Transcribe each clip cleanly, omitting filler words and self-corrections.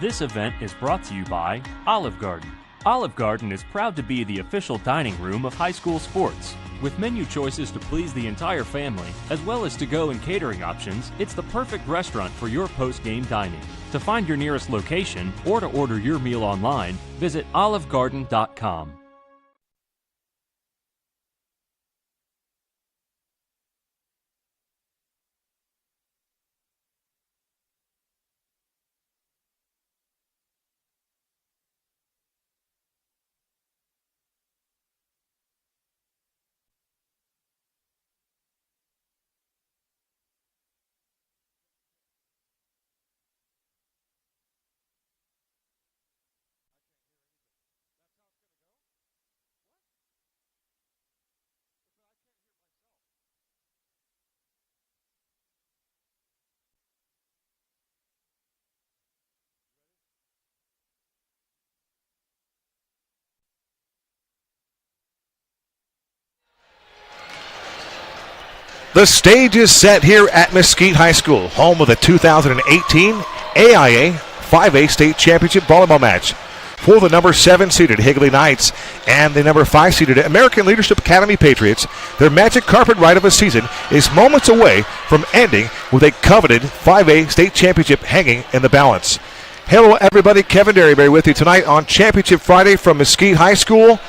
This event is brought to you by Olive Garden. Olive Garden is proud to be the official dining room of high school sports. With menu choices to please the entire family, as well as to-go and catering options, it's the perfect restaurant for your post-game dining. To find your nearest location or to order your meal online, visit olivegarden.com. The stage is set here at Mesquite High School, home of the 2018 AIA 5A State Championship Volleyball match. For the number 7-seeded Higley Knights and the number 5-seeded American Leadership Academy Patriots, their magic carpet ride of a season is moments away from ending with a coveted 5A State Championship hanging in the balance. Hello everybody, Kevin Derryberry with you tonight on Championship Friday from Mesquite High School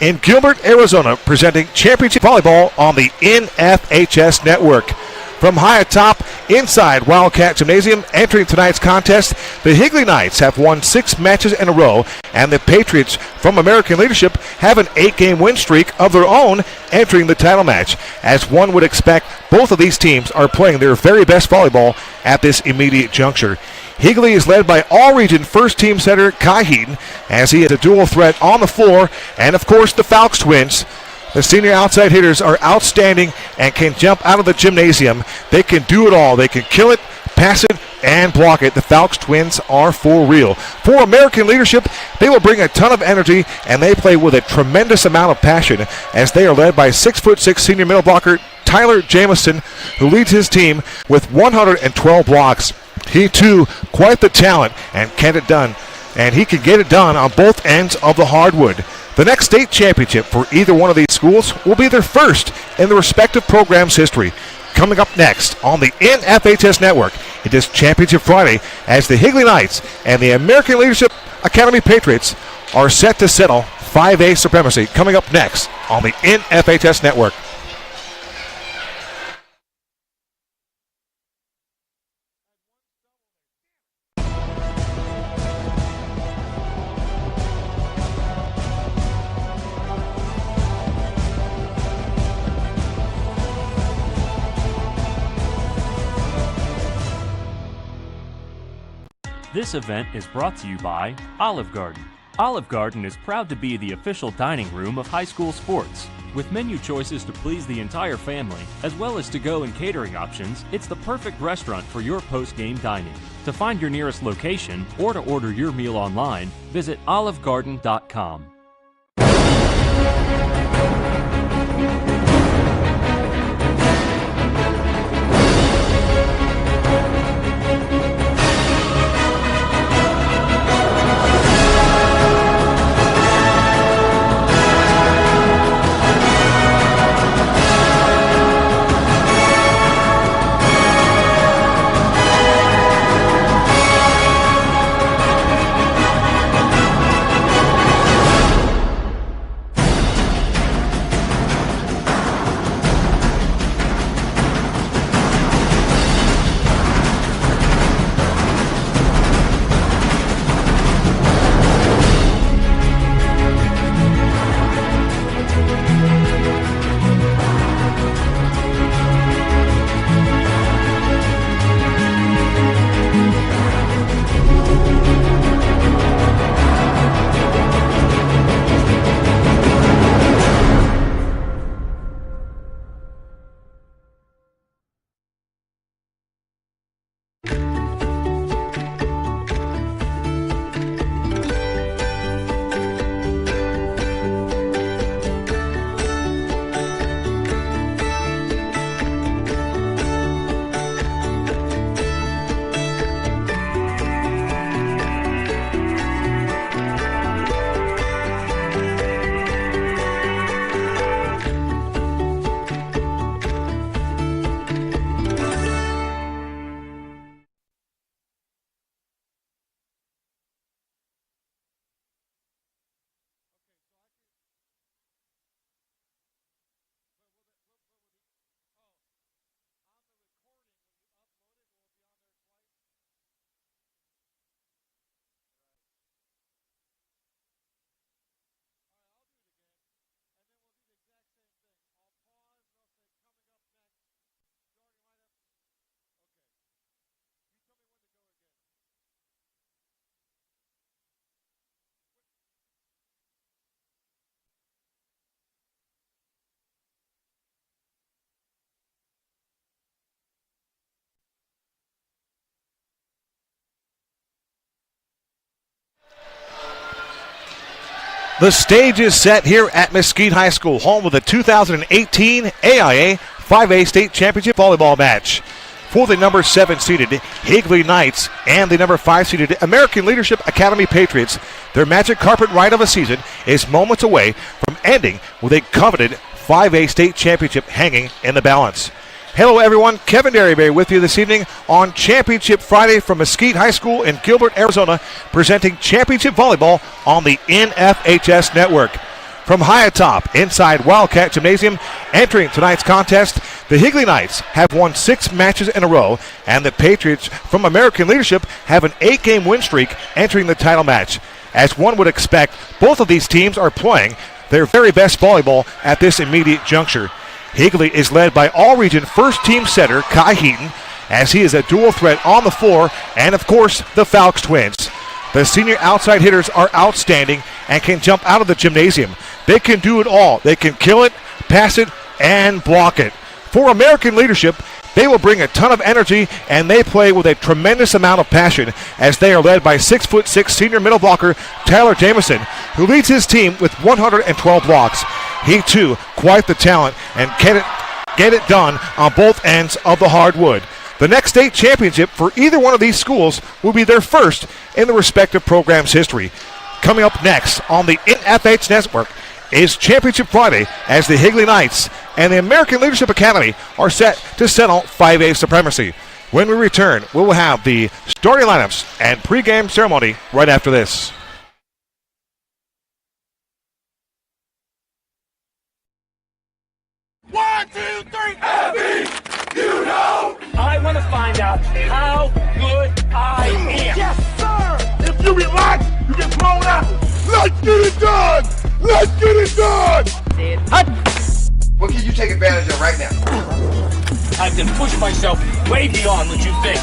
in Gilbert, Arizona, presenting Championship Volleyball on the NFHS Network. From high atop inside Wildcat Gymnasium, entering tonight's contest, the Higley Knights have won 6 matches in a row, and the Patriots from American Leadership have an 8-game win streak of their own entering the title match. As one would expect, both of these teams are playing their very best volleyball at this immediate juncture. Higley is led by all-region first-team setter Kai Heaton, as he is a dual threat on the floor, and of course the Falks twins. The senior outside hitters are outstanding and can jump out of the gymnasium. They can do it all. They can kill it, pass it, and block it. The Falks twins are for real. For American Leadership, they will bring a ton of energy, and they play with a tremendous amount of passion, as they are led by 6'6" senior middle blocker Tyler Jamison, who leads his team with 112 blocks. He too, quite the talent, and can it done. And he can get it done on both ends of the hardwood. The next state championship for either one of these schools will be their first in the respective program's history. Coming up next on the NFHS Network, it is Championship Friday, as the Higley Knights and the American Leadership Academy Patriots are set to settle 5A supremacy. Coming up next on the NFHS Network. This event is brought to you by Olive Garden. Olive Garden is proud to be the official dining room of high school sports. With menu choices to please the entire family, as well as to-go and catering options, it's the perfect restaurant for your post-game dining. To find your nearest location or to order your meal online, visit olivegarden.com. The stage is set here at Mesquite High School, home of the 2018 AIA 5A State Championship Volleyball match. For the number 7 seeded Higley Knights and the number 5 seeded American Leadership Academy Patriots, their magic carpet ride of a season is moments away from ending with a coveted 5A State Championship hanging in the balance. Hello everyone, Kevin Derryberry with you this evening on Championship Friday from Mesquite High School in Gilbert, Arizona, presenting Championship Volleyball on the NFHS Network. From high atop inside Wildcat Gymnasium, entering tonight's contest, the Higley Knights have won 6 matches in a row, and the Patriots from American Leadership have an 8-game win streak entering the title match. As one would expect, both of these teams are playing their very best volleyball at this immediate juncture. Higley is led by all-region first-team setter Kai Heaton, as he is a dual threat on the floor, and of course, the Falks twins. The senior outside hitters are outstanding and can jump out of the gymnasium. They can do it all. They can kill it, pass it, and block it. For American Leadership, they will bring a ton of energy, and they play with a tremendous amount of passion, as they are led by 6'6" senior middle blocker Tyler Jamison, who leads his team with 112 blocks. He too, quite the talent, and can get it done on both ends of the hardwood. The next state championship for either one of these schools will be their first in the respective program's history. Coming up next on the NFH Network is Championship Friday, as the Higley Knights and the American Leadership Academy are set to settle 5A supremacy. When we return, we will have the starting lineups and pregame ceremony right after this. One, two, three, happy, you know. I want to find out how good I am. Yes, sir. If you relax, you get thrown out. Let's get it done. Let's get it done. What can you take advantage of right now? I can push myself way beyond what you think.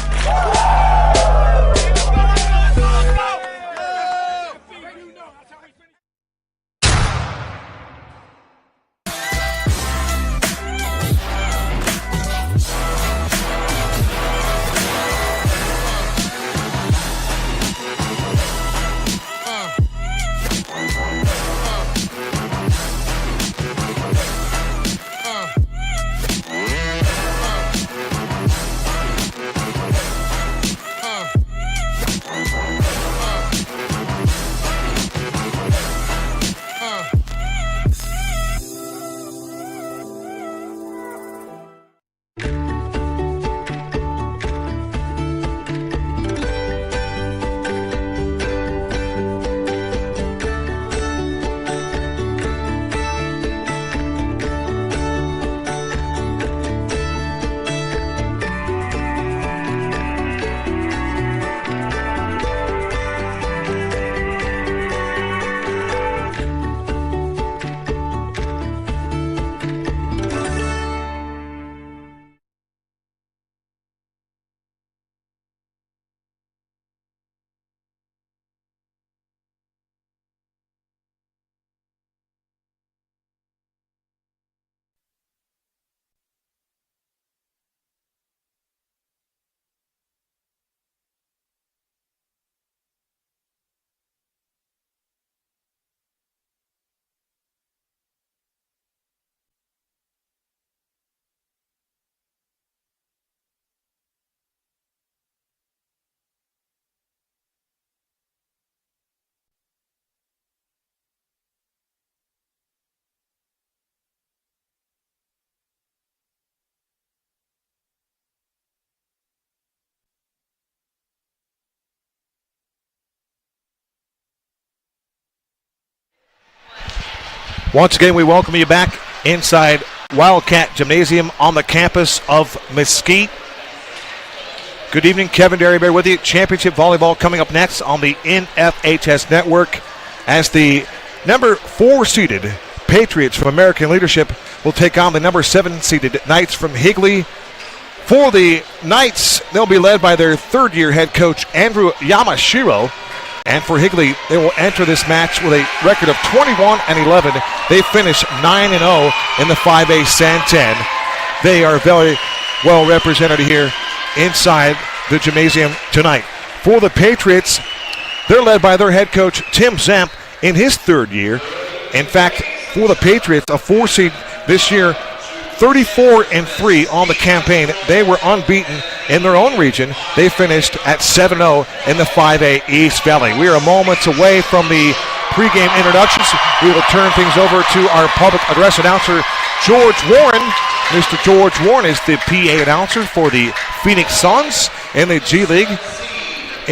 Once again, we welcome you back inside Wildcat Gymnasium on the campus of Mesquite. Good evening, Kevin Derryberry with you. Championship Volleyball coming up next on the NFHS Network, as the number 4 seeded Patriots from American Leadership will take on the number 7 seeded Knights from Higley. For the Knights, they'll be led by their third-year head coach, Andrew Yamashiro. And for Higley, they will enter this match with a record of 21-11. They finish 9-0 in the 5A San 10. They are very well represented here inside the gymnasium tonight. For the Patriots, they're led by their head coach, Tim Zemp, in his third year. In fact, for the Patriots, a 4 seed this year, 34-3 on the campaign. They were unbeaten in their own region. They finished at 7-0 in the 5A East Valley. We are moments away from the pregame introductions. We will turn things over to our public address announcer, George Warren. Mr. George Warren is the PA announcer for the Phoenix Suns in the G League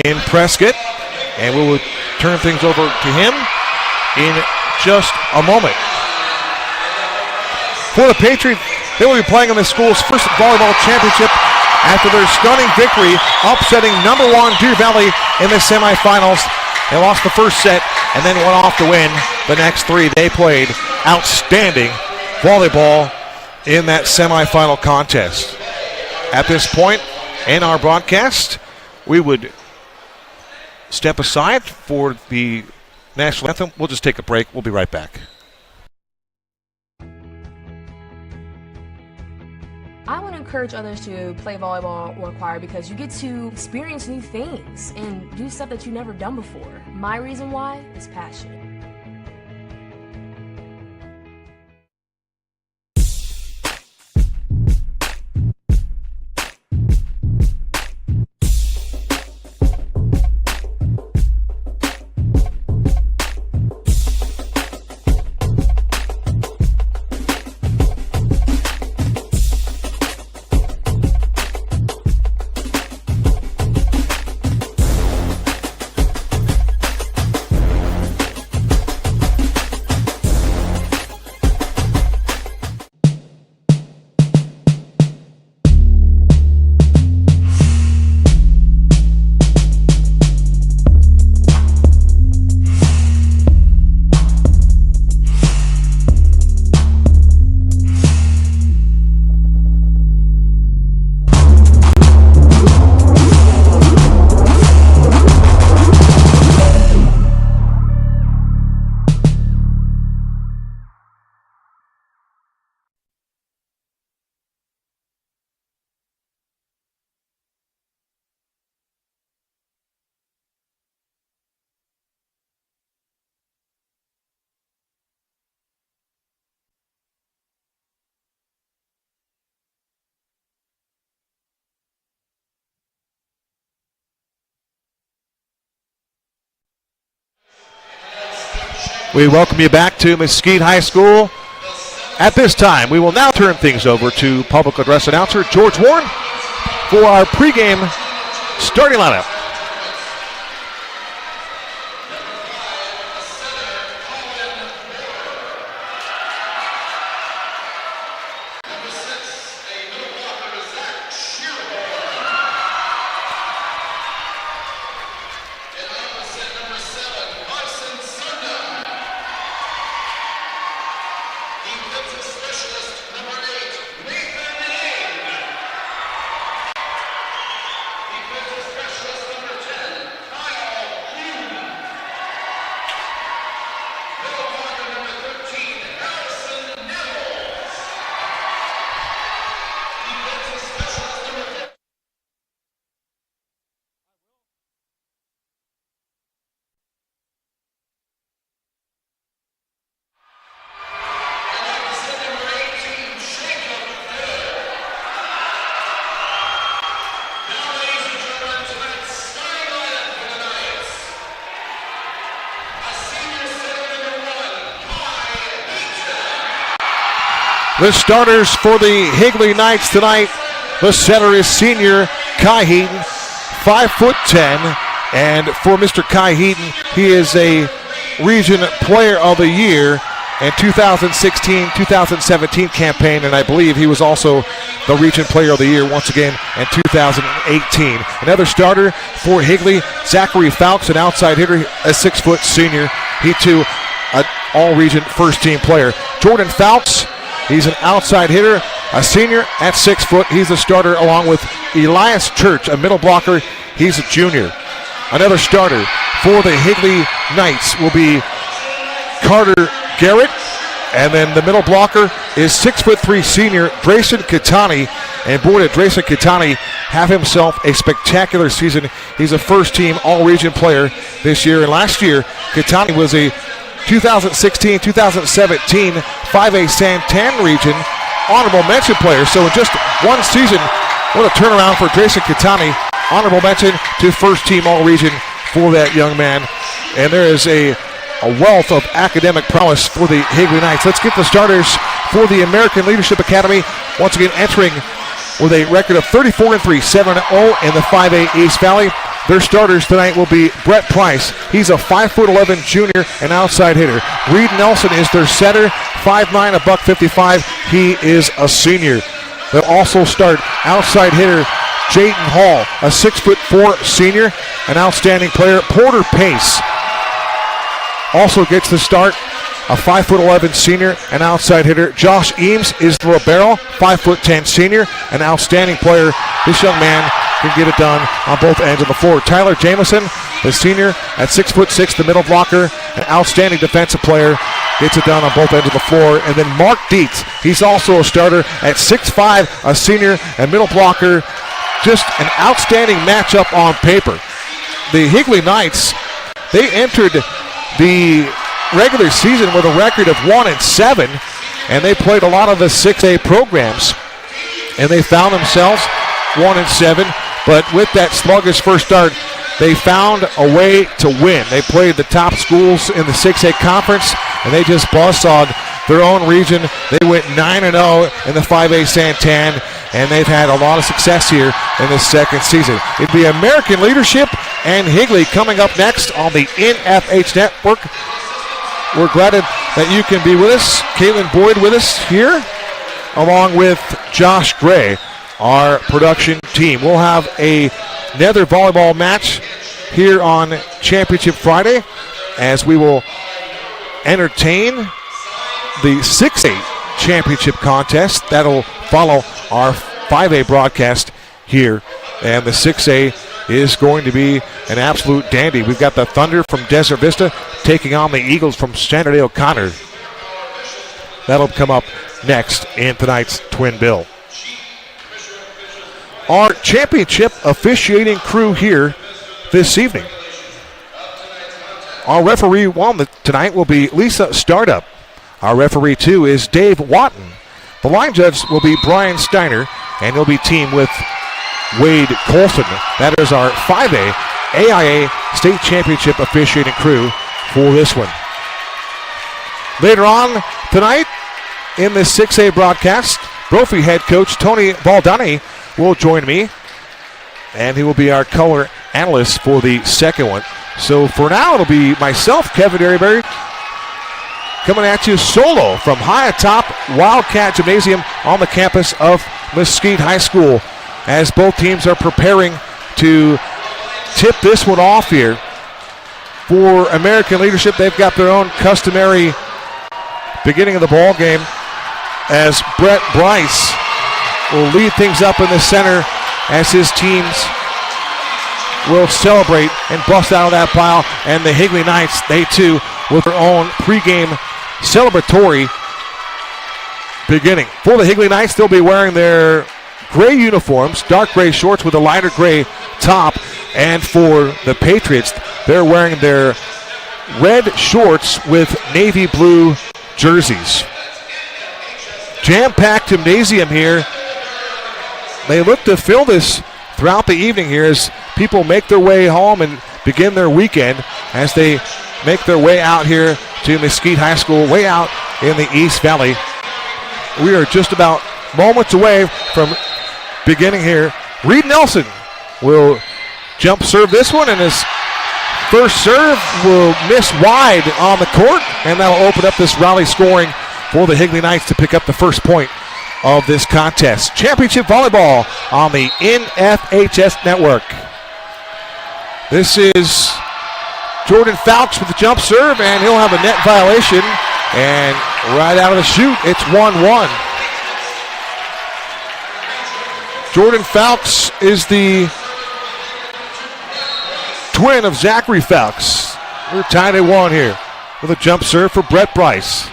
in Prescott. And we will turn things over to him in just a moment. For the Patriots, they will be playing in the school's first volleyball championship after their stunning victory, upsetting number 1 Deer Valley in the semifinals. They lost the first set and then went off to win the next 3. They played outstanding volleyball in that semifinal contest. At this point in our broadcast, we would step aside for the national anthem. We'll just take a break. We'll be right back. I want to encourage others to play volleyball or choir because you get to experience new things and do stuff that you've never done before. My reason why is passion. We welcome you back to Mesquite High School. At this time, we will now turn things over to public address announcer George Warren for our pregame starting lineup. The starters for the Higley Knights tonight, the center is senior Kai Heaton, 5'10", and for Mr. Kai Heaton, he is a Region Player of the Year in 2016-2017 campaign, and I believe he was also the Region Player of the Year once again in 2018. Another starter for Higley, Zachary Fowkes, an outside hitter, a 6-foot senior. He too, an all-region first-team player. Jordan Fowkes, he's an outside hitter, a senior at 6 foot. He's a starter along with Elias Church, a middle blocker. He's a junior. Another starter for the Higley Knights will be Carter Garrett. And then the middle blocker is 6'3" senior Dreyson Katani. And boy, did Dreyson Katani have himself a spectacular season. He's a first-team all-region player this year. And last year, Katani was a 2016-2017 5A Santan region honorable mention player. So in just one season, what a turnaround for Dreyson Kitani. Honorable mention to first team all-region for that young man. And there is a wealth of academic prowess for the Higley Knights. Let's get the starters for the American Leadership Academy. Once again, entering with a record of 34-3, 7-0 in the 5A East Valley. Their starters tonight will be Brett Price. He's a 5'11" junior and outside hitter. Reed Nelson is their setter, 5'9", $155. He is a senior. They'll also start outside hitter Jayden Hall, a 6'4" senior, an outstanding player. Porter Pace also gets the start, a 5'11" senior, an outside hitter. Josh Eames is the libero, 5'10" senior, an outstanding player. This young man can get it done on both ends of the floor. Tyler Jamison, the senior, at 6'6", the middle blocker, an outstanding defensive player, gets it done on both ends of the floor. And then Mark Dietz, he's also a starter at 6'5", a senior, and middle blocker. Just an outstanding matchup on paper. The Higley Knights, they entered the regular season with a record of 1-7, and they played a lot of the 6A programs, and they found themselves 1-7. But with that sluggish first start, they found a way to win. They played the top schools in the 6A conference, and they just buzzsawed their own region. They went 9-0 in the 5A Santan, and they've had a lot of success here in this second season. It'd be American Leadership and Higley coming up next on the NFH Network. We're glad that you can be with us. Caitlin Boyd with us here, along with Josh Gray, our production team. We'll have another volleyball match here on Championship Friday as we will entertain the 6A championship contest. That'll follow our 5A broadcast here. And the 6A is going to be an absolute dandy. We've got the Thunder from Desert Vista taking on the Eagles from Standard O'Connor. That'll come up next in tonight's Twin Bill. Our championship officiating crew here this evening. Our referee one tonight will be Lisa Startup. Our referee two is Dave Watton. The line judge will be Brian Steiner, and he'll be teamed with Wade Colson. That is our 5A AIA State Championship officiating crew for this one. Later on tonight in this 6A broadcast, Brophy head coach Tony Baldani will join me, and he will be our color analyst for the second one. So for now, it'll be myself, Kevin Derryberry, coming at you solo from high atop Wildcat Gymnasium on the campus of Mesquite High School, as both teams are preparing to tip this one off here. For American Leadership, they've got their own customary beginning of the ball game, as Brett Bryce will lead things up in the center as his teams will celebrate and bust out of that pile. And the Higley Knights, they too, with their own pregame celebratory beginning. For the Higley Knights, they'll be wearing their gray uniforms, dark gray shorts with a lighter gray top. And for the Patriots, they're wearing their red shorts with navy blue jerseys. Jam-packed gymnasium here. They look to fill this throughout the evening here as people make their way home and begin their weekend, as they make their way out here to Mesquite High School, way out in the East Valley. We are just about moments away from beginning here. Reed Nelson will jump serve this one, and his first serve will miss wide on the court, and that'll open up this rally scoring for the Higley Knights to pick up the first point of this contest. Championship volleyball on the NFHS Network. This is Jordan Fowkes with the jump serve, and he'll have a net violation. And right out of the chute, it's 1-1. Jordan Fowkes is the twin of Zachary Fowkes. We're tied at 1 here with a jump serve for Brett Bryce.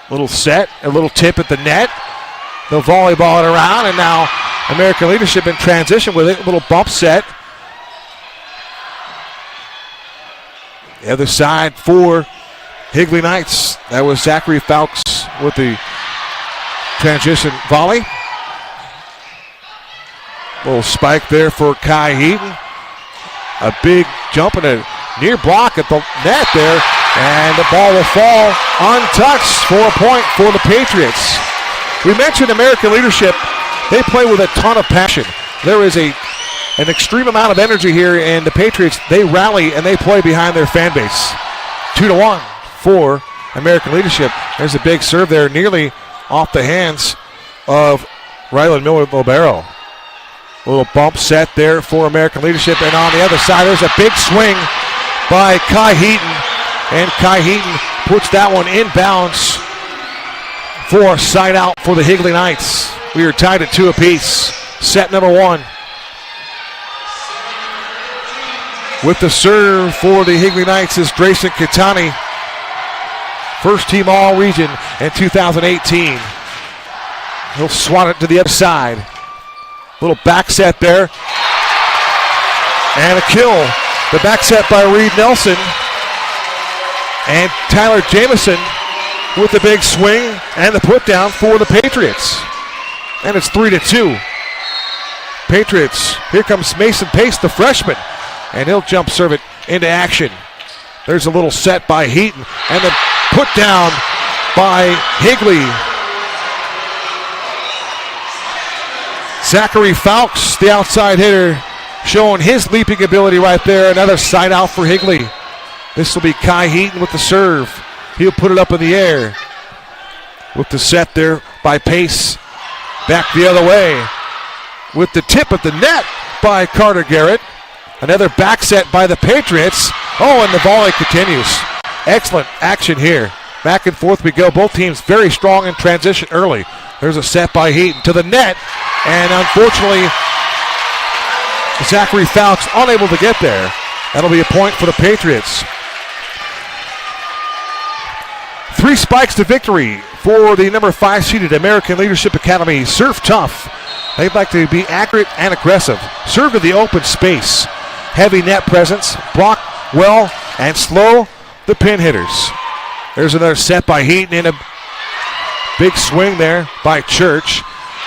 Little set, a little tip at the net. They'll volleyball it around, and now American Leadership in transition with it. A little bump set. The other side for Higley Knights. That was Zachary Fowlks with the transition volley. Little spike there for Kai Heaton. A big jump and a near block at the net there. And the ball will fall untouched for a point for the Patriots. We mentioned American leadership. They play with a ton of passion. There is an extreme amount of energy here, and the Patriots, they rally and they play behind their fan base. 2-1 for American leadership. There's a big serve there, nearly off the hands of Ryland Miller-Libero. A little bump set there for American leadership, and on the other side, there's a big swing by Kai Heaton, and Kai Heaton puts that one in bounds for a side out for the Higley Knights. We are tied at 2 apiece. Set number 1. With the serve for the Higley Knights is Dreyson Kitani. First team All-Region in 2018. He'll swat it to the other side. Little back set there. And a kill. The back set by Reed Nelson. And Tyler Jamison with the big swing and the put down for the Patriots. And it's 3-2. Patriots, here comes Mason Pace, the freshman. And he'll jump serve it into action. There's a little set by Heaton. And the put down by Higley. Zachary Fowlks, the outside hitter, showing his leaping ability right there. Another side out for Higley. This will be Kai Heaton with the serve. He'll put it up in the air. With the set there by Pace. Back the other way. With the tip at the net by Carter Garrett. Another back set by the Patriots. Oh, and the volley continues. Excellent action here. Back and forth we go. Both teams very strong in transition early. There's a set by Heaton to the net. And unfortunately, Zachary Fowlks unable to get there. That'll be a point for the Patriots. 3 spikes to victory for the number 5 seeded American Leadership Academy. Serve tough. They'd like to be accurate and aggressive. Serve to the open space. Heavy net presence. Block well and slow the pin hitters. There's another set by Heaton in a big swing there by Church.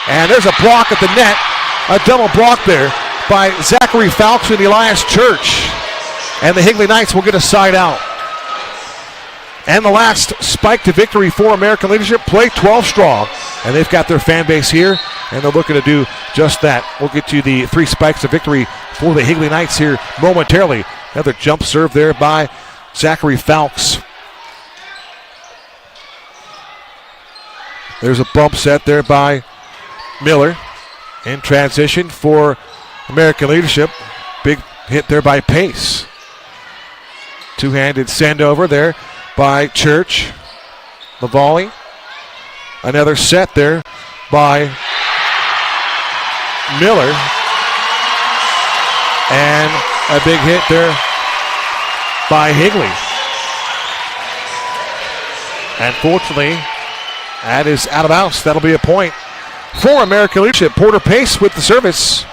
And there's a block at the net. A double block there by Zachary Fowlks and Elias Church. And the Higley Knights will get a side out. And the last spike to victory for American Leadership, play 12 strong. And they've got their fan base here, and they're looking to do just that. We'll get to the 3 spikes to victory for the Higley Knights here momentarily. Another jump serve there by Zachary Fowlks. There's a bump set there by Miller. In transition for American Leadership. Big hit there by Pace. Two-handed send over there by Church. The volley. Another set there by Miller. And a big hit there by Higley. Unfortunately, that is out of bounds. That'll be a point for American Leadership. Porter Pace with the service.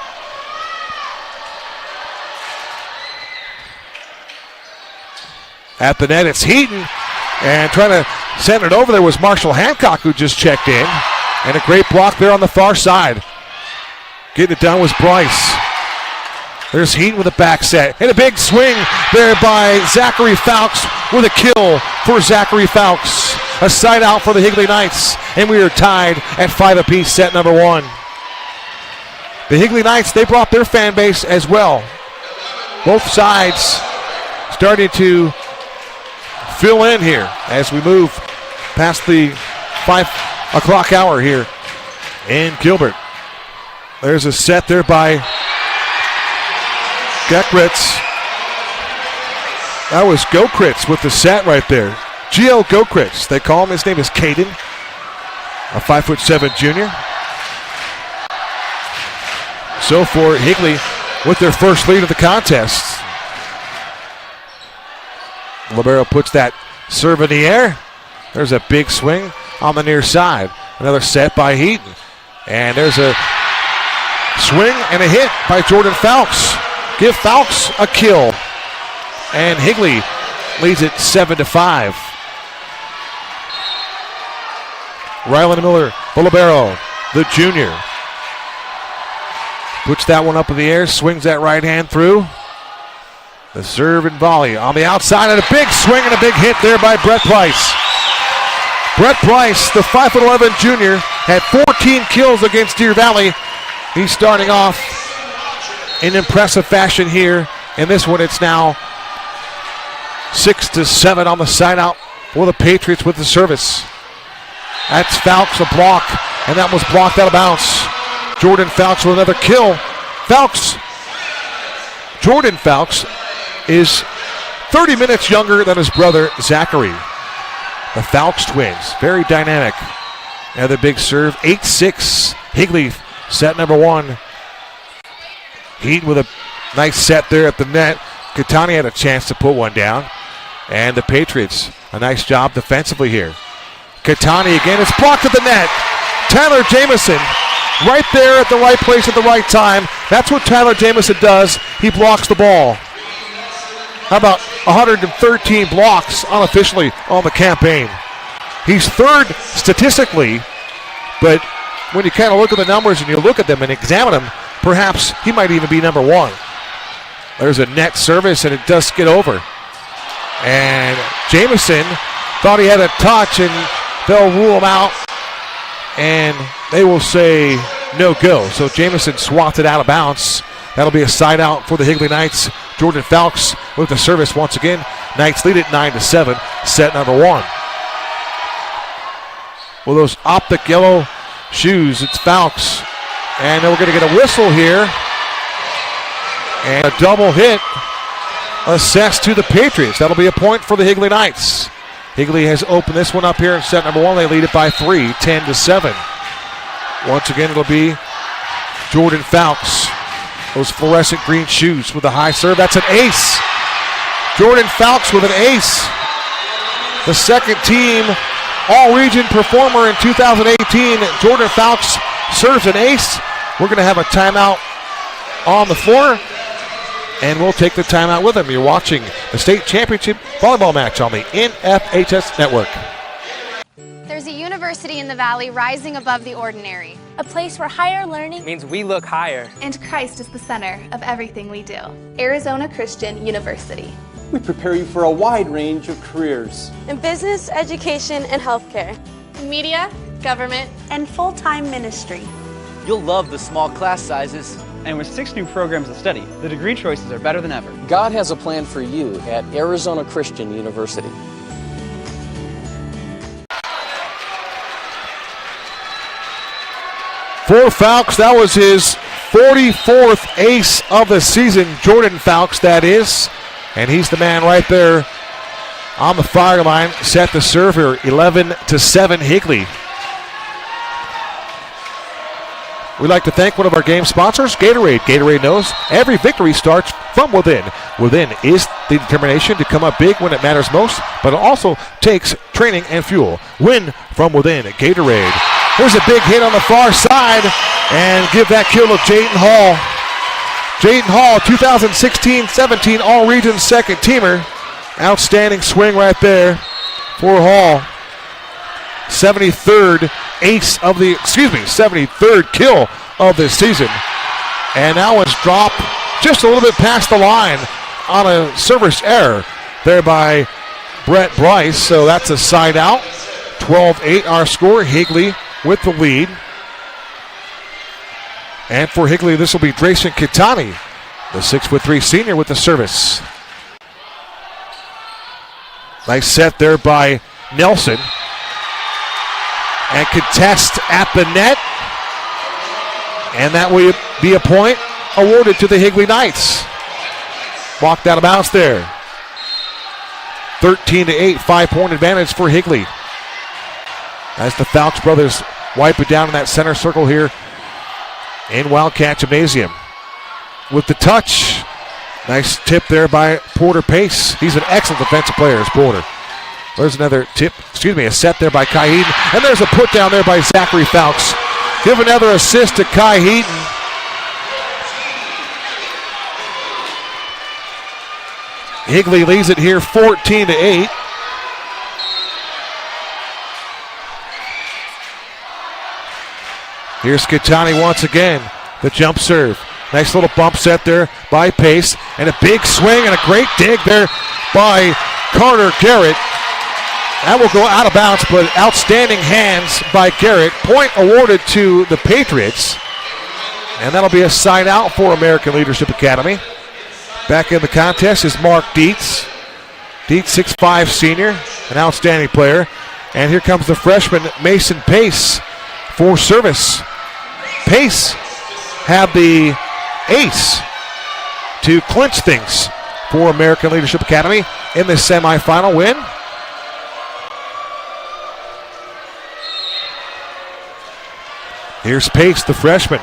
At the net, it's Heaton. And trying to send it over there was Marshall Hancock, who just checked in. And a great block there on the far side. Getting it done was Bryce. There's Heaton with a back set. And a big swing there by Zachary Fowlks with a kill for Zachary Fowlks. A side out for the Higley Knights. And we are tied at 5 apiece, set number 1. The Higley Knights, they brought their fan base as well. Both sides starting to fill in here as we move past the 5 o'clock hour here in Gilbert. There's a set there by Gekritz. That was Gokritz with the set right there. Gio Gokritz, they call him. His name is Caden, a 5'7" junior. So for Higley with their first lead of the contest. Libero puts that serve in the air. There's a big swing on the near side. Another set by Heaton. And there's a swing and a hit by Jordan Fowlks. Give Fowlks a kill. And Higley leads it 7-5. Rylan Miller, Bolibero, the junior. Puts that one up in the air, swings that right hand through. The serve and volley on the outside, and a big swing and a big hit there by Brett Price. Brett Price, the 5'11" junior, had 14 kills against Deer Valley. He's starting off in impressive fashion here. In this one, it's now 6-7 on the side out for the Patriots with the service. That's Fowlks, a block, and that was blocked out of bounds. Jordan Fowlks with another kill. Jordan Fowlks is 30 minutes younger than his brother Zachary. The Fowlks twins, very dynamic. Another big serve, 8-6. Higley, set number one. Heat with a nice set there at the net. Catani had a chance to put one down. And the Patriots, a nice job defensively here. Catani again, it's blocked at the net. Tyler Jamison, right there at the right place at the right time. That's what Tyler Jamison does. He blocks the ball. How about 113 blocks unofficially on the campaign? He's third statistically, but when you kind of look at the numbers and you look at them and examine them, perhaps he might even be number one. There's a net service, and it does get over. And Jamison thought he had a touch, and they'll rule him out, and they will say no go. So Jamison swats it out of bounds. That'll be a side out for the Higley Knights. Jordan Fowlks with the service once again. Knights lead it 9-7, set number one. With those optic yellow shoes, it's Fowlks. And then we're going to get a whistle here. And a double hit assessed to the Patriots. That'll be a point for the Higley Knights. Higley has opened this one up here in set number one. They lead it by 3, 10-7. Once again, it'll be Jordan Fowlks. Those fluorescent green shoes with a high serve. That's an ace. Jordan Fowlks with an ace. The second team all-region performer in 2018. Jordan Fowlks serves an ace. We're going to have a timeout on the floor, and we'll take the timeout with him. You're watching the state championship volleyball match on the NFHS network. There's a university in the valley rising above the ordinary. A place where higher learning means we look higher. And Christ is the center of everything we do. Arizona Christian University. We prepare you for a wide range of careers. in business, education, and healthcare. Media, government, and full-time ministry. You'll love the small class sizes. And with 6 new programs to study, the degree choices are better than ever. God has a plan for you at Arizona Christian University. For Fowlks, that was his 44th ace of the season. Jordan Fowlks, that is. And he's the man right there on the fire line. Set the serve here, 11-7 Higley. We'd like to thank one of our game sponsors, Gatorade. Gatorade knows every victory starts from within. Within is the determination to come up big when it matters most, but it also takes training and fuel. Win from within, Gatorade. Here's a big hit on the far side, and give that kill to Jayden Hall. Jayden Hall, 2016-17 All-Region second teamer. Outstanding swing right there for Hall. 73rd kill of this season. And that was dropped just a little bit past the line on a service error there by Brett Bryce. So that's a side out. 12-8 our score. Higley with the lead. And for Higley, this will be Dreyson Kitani, the 6'3" senior with the service. Nice set there by Nelson. And contest at the net. And that will be a point awarded to the Higley Knights. Walked out of bounds there. 13-8, 5-point advantage for Higley. As the Fowlks brothers wipe it down in that center circle here in Wildcat Gymnasium. With the touch. Nice tip there by Porter Pace. He's an excellent defensive player, is Porter. There's another a set there by Kai Heaton. And there's a put down there by Zachary Fowlks. Give another assist to Kai Heaton. Higley leads it here 14-8. Here's Katani once again. The jump serve. Nice little bump set there by Pace. And a big swing and a great dig there by Carter Garrett. That will go out of bounds, but outstanding hands by Garrett. Point awarded to the Patriots. And that'll be a side out for American Leadership Academy. Back in the contest is Mark Dietz. Dietz, 6'5" senior, an outstanding player. And here comes the freshman, Mason Pace, for service. Pace had the ace to clinch things for American Leadership Academy in the semifinal win. Here's Pace, the freshman.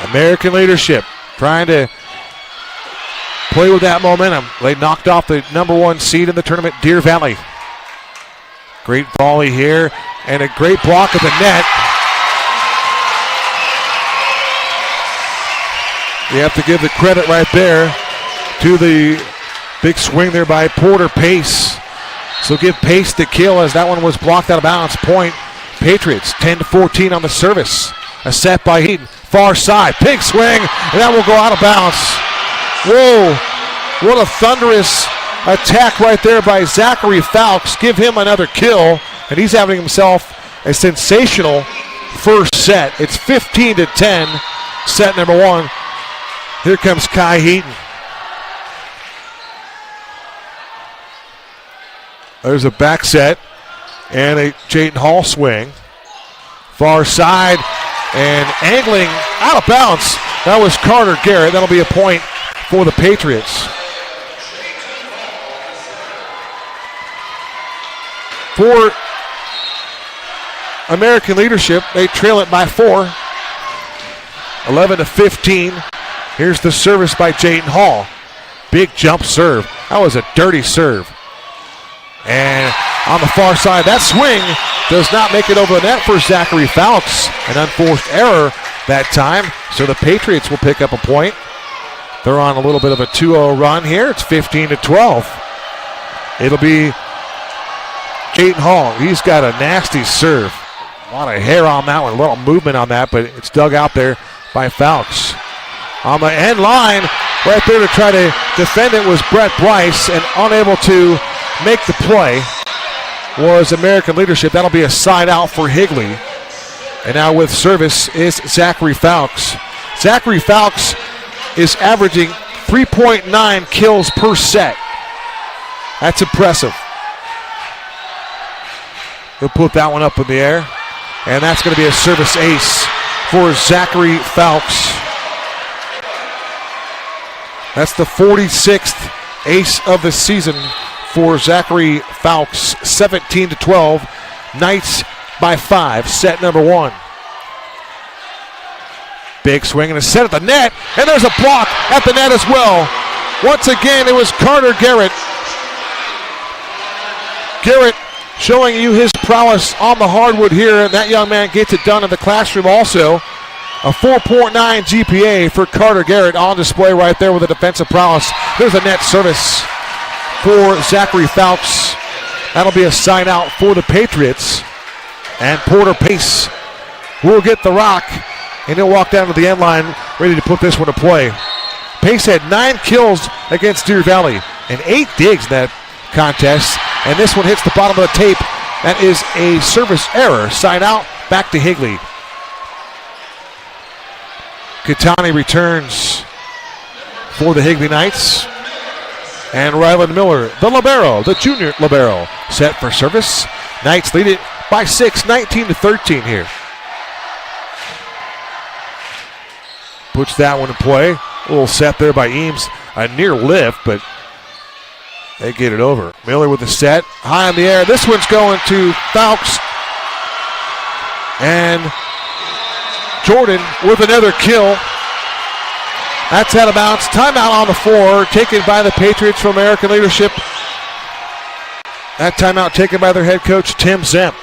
American Leadership trying to play with that momentum. They knocked off the number 1 seed in the tournament, Deer Valley. Great volley here and a great block at the net. You have to give the credit right there to the big swing there by Porter Pace. So give Pace the kill as that one was blocked out of bounds. Point Patriots 10-14 on the service. A set by Heaton. Far side. Big swing, and that will go out of bounds. Whoa. What a thunderous attack right there by Zachary Fowlks. Give him another kill, and he's having himself a sensational first set. It's 15-10, set number 1. Here comes Kai Heaton. There's a back set and a Jayden Hall swing. Far side and angling out of bounds. That was Carter Garrett. That'll be a point for the Patriots. For American Leadership, they trail it by 4. 11-15. Here's the service by Jayden Hall. Big jump serve. That was a dirty serve. And on the far side, that swing does not make it over the net for Zachary Fowlks. An unforced error that time, so the Patriots will pick up a point. They're on a little bit of a 2-0 run here. It's 15-12. It'll be Jayden Hall. He's got a nasty serve. A lot of hair on that one, a little movement on that, but it's dug out there by Fowlks. On the end line, right there to try to defend it was Brett Bryce, and unable to make the play was American Leadership. That'll be a side out for Higley. And now with service is Zachary Fowlks. Zachary Fowlks is averaging 3.9 kills per set. That's impressive. He'll put that one up in the air. And that's going to be a service ace for Zachary Fowlks. That's the 46th ace of the season for Zachary Fowlks. 17-12. Knights by 5. Set number 1. Big swing and a set at the net. And there's a block at the net as well. Once again, it was Carter Garrett. Garrett showing you his prowess on the hardwood here. And that young man gets it done in the classroom also. A 4.9 GPA for Carter Garrett on display right there with a defensive prowess. There's a net service for Zachary Fowlks. That'll be a sign out for the Patriots. And Porter Pace will get the rock, and he'll walk down to the end line ready to put this one to play. Pace had 9 kills against Deer Valley and 8 digs in that contest, and this one hits the bottom of the tape. That is a service error. Sign out, back to Higley. Katani returns for the Higley Knights. And Ryland Miller, the libero, the junior libero, set for service. Knights lead it by 6, 19-13 here. Puts that one in play. A little set there by Eames. A near lift, but they get it over. Miller with the set, high in the air. This one's going to Fowlks. And Jordan with another kill. That's out of bounds. Timeout on the floor, taken by the Patriots from American Leadership. That timeout taken by their head coach, Tim Zemp.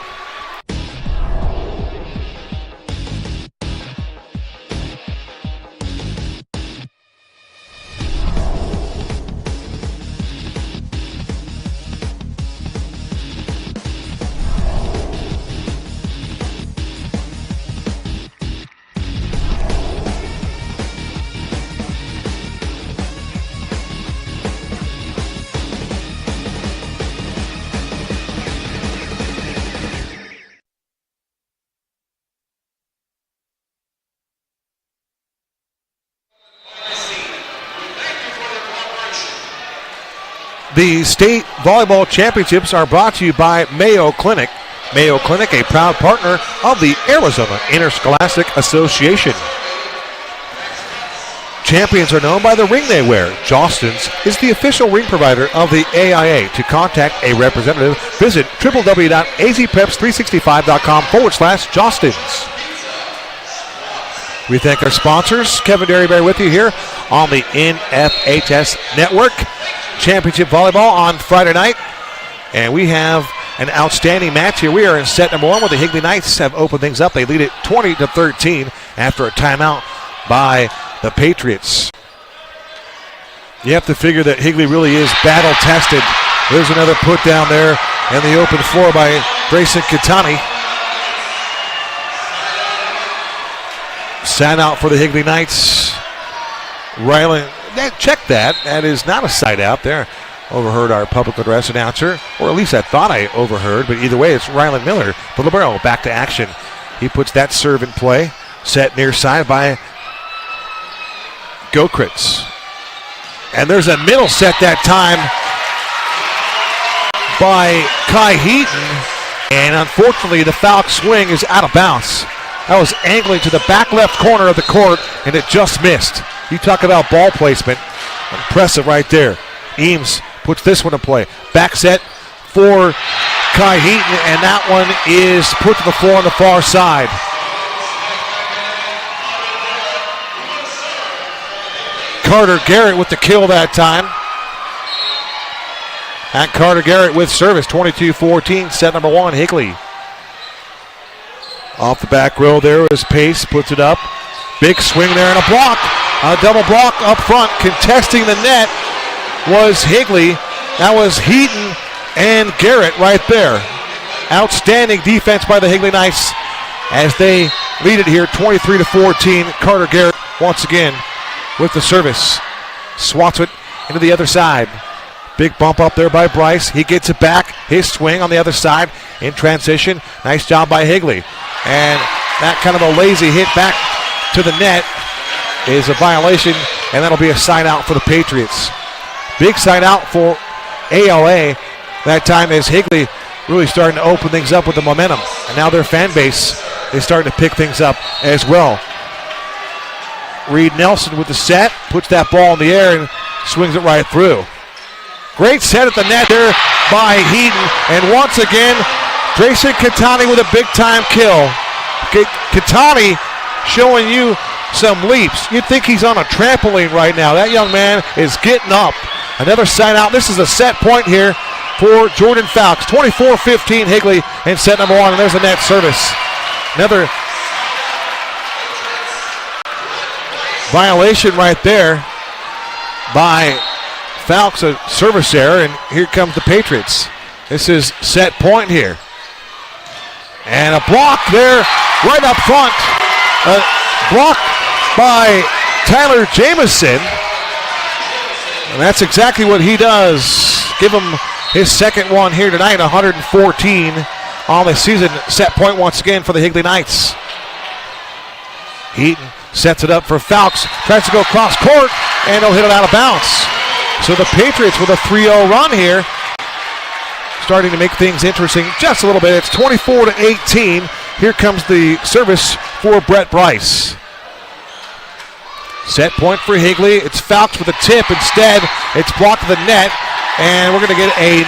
The state volleyball championships are brought to you by Mayo Clinic. Mayo Clinic, a proud partner of the Arizona Interscholastic Association. Champions are known by the ring they wear. Jostens is the official ring provider of the AIA. To contact a representative, visit www.azpreps365.com/Jostens. We thank our sponsors. Kevin Derryberry with you here on the NFHS Network. Championship volleyball on Friday night. And we have an outstanding match here. We are in set number 1 where the Higley Knights have opened things up. They lead it 20-13 after a timeout by the Patriots. You have to figure that Higley really is battle tested. There's another put down there in the open floor by Dreyson Kitani. Side out for the Higley Knights. Ryland, check that. That is not a side out there. Overheard our public address announcer, or at least I thought I overheard, but either way, it's Ryland Miller for libero. Back to action. He puts that serve in play. Set near side by Gokritz. And there's a middle set that time by Kai Heaton. And unfortunately, the foul swing is out of bounds. That was angling to the back left corner of the court, and it just missed. You talk about ball placement. Impressive right there. Eames puts this one in play. Back set for Kai Heaton, and that one is put to the floor on the far side. Carter Garrett with the kill that time. And Carter Garrett with service, 22-14, set number 1, Higley. Off the back row there is Pace, puts it up. Big swing there and a block. A double block up front. Contesting the net was Higley. That was Heaton and Garrett right there. Outstanding defense by the Higley Knights as they lead it here 23-14. Carter Garrett once again with the service. Swats it into the other side. Big bump up there by Bryce. He gets it back. His swing on the other side in transition. Nice job by Higley. And that kind of a lazy hit back to the net is a violation, and that'll be a side out for the Patriots. Big side out for ALA. That time as Higley really starting to open things up with the momentum. And now their fan base is starting to pick things up as well. Reed Nelson with the set, puts that ball in the air and swings it right through. Great set at the net there by Heaton. And once again, Dreyson Kitani with a big-time kill. Kitani showing you some leaps. You'd think he's on a trampoline right now. That young man is getting up. Another side out. This is a set point here for Jordan Fowlks. 24-15 Higley in set number 1. And there's a net service. Another violation right there by Fowlks, a service error, and here comes the Patriots. This is set point here. And a block there right up front. A block by Tyler Jamison. And that's exactly what he does. Give him his second one here tonight, 114 on the season. Set point once again for the Higley Knights. Heaton sets it up for Fowlks. Tries to go cross court, and he'll hit it out of bounds. So the Patriots with a 3-0 run here, starting to make things interesting just a little bit. It's 24-18. Here comes the service for Brett Bryce. Set point for Higley. It's Fowlks with a tip. Instead, it's blocked to the net, and we're going to get a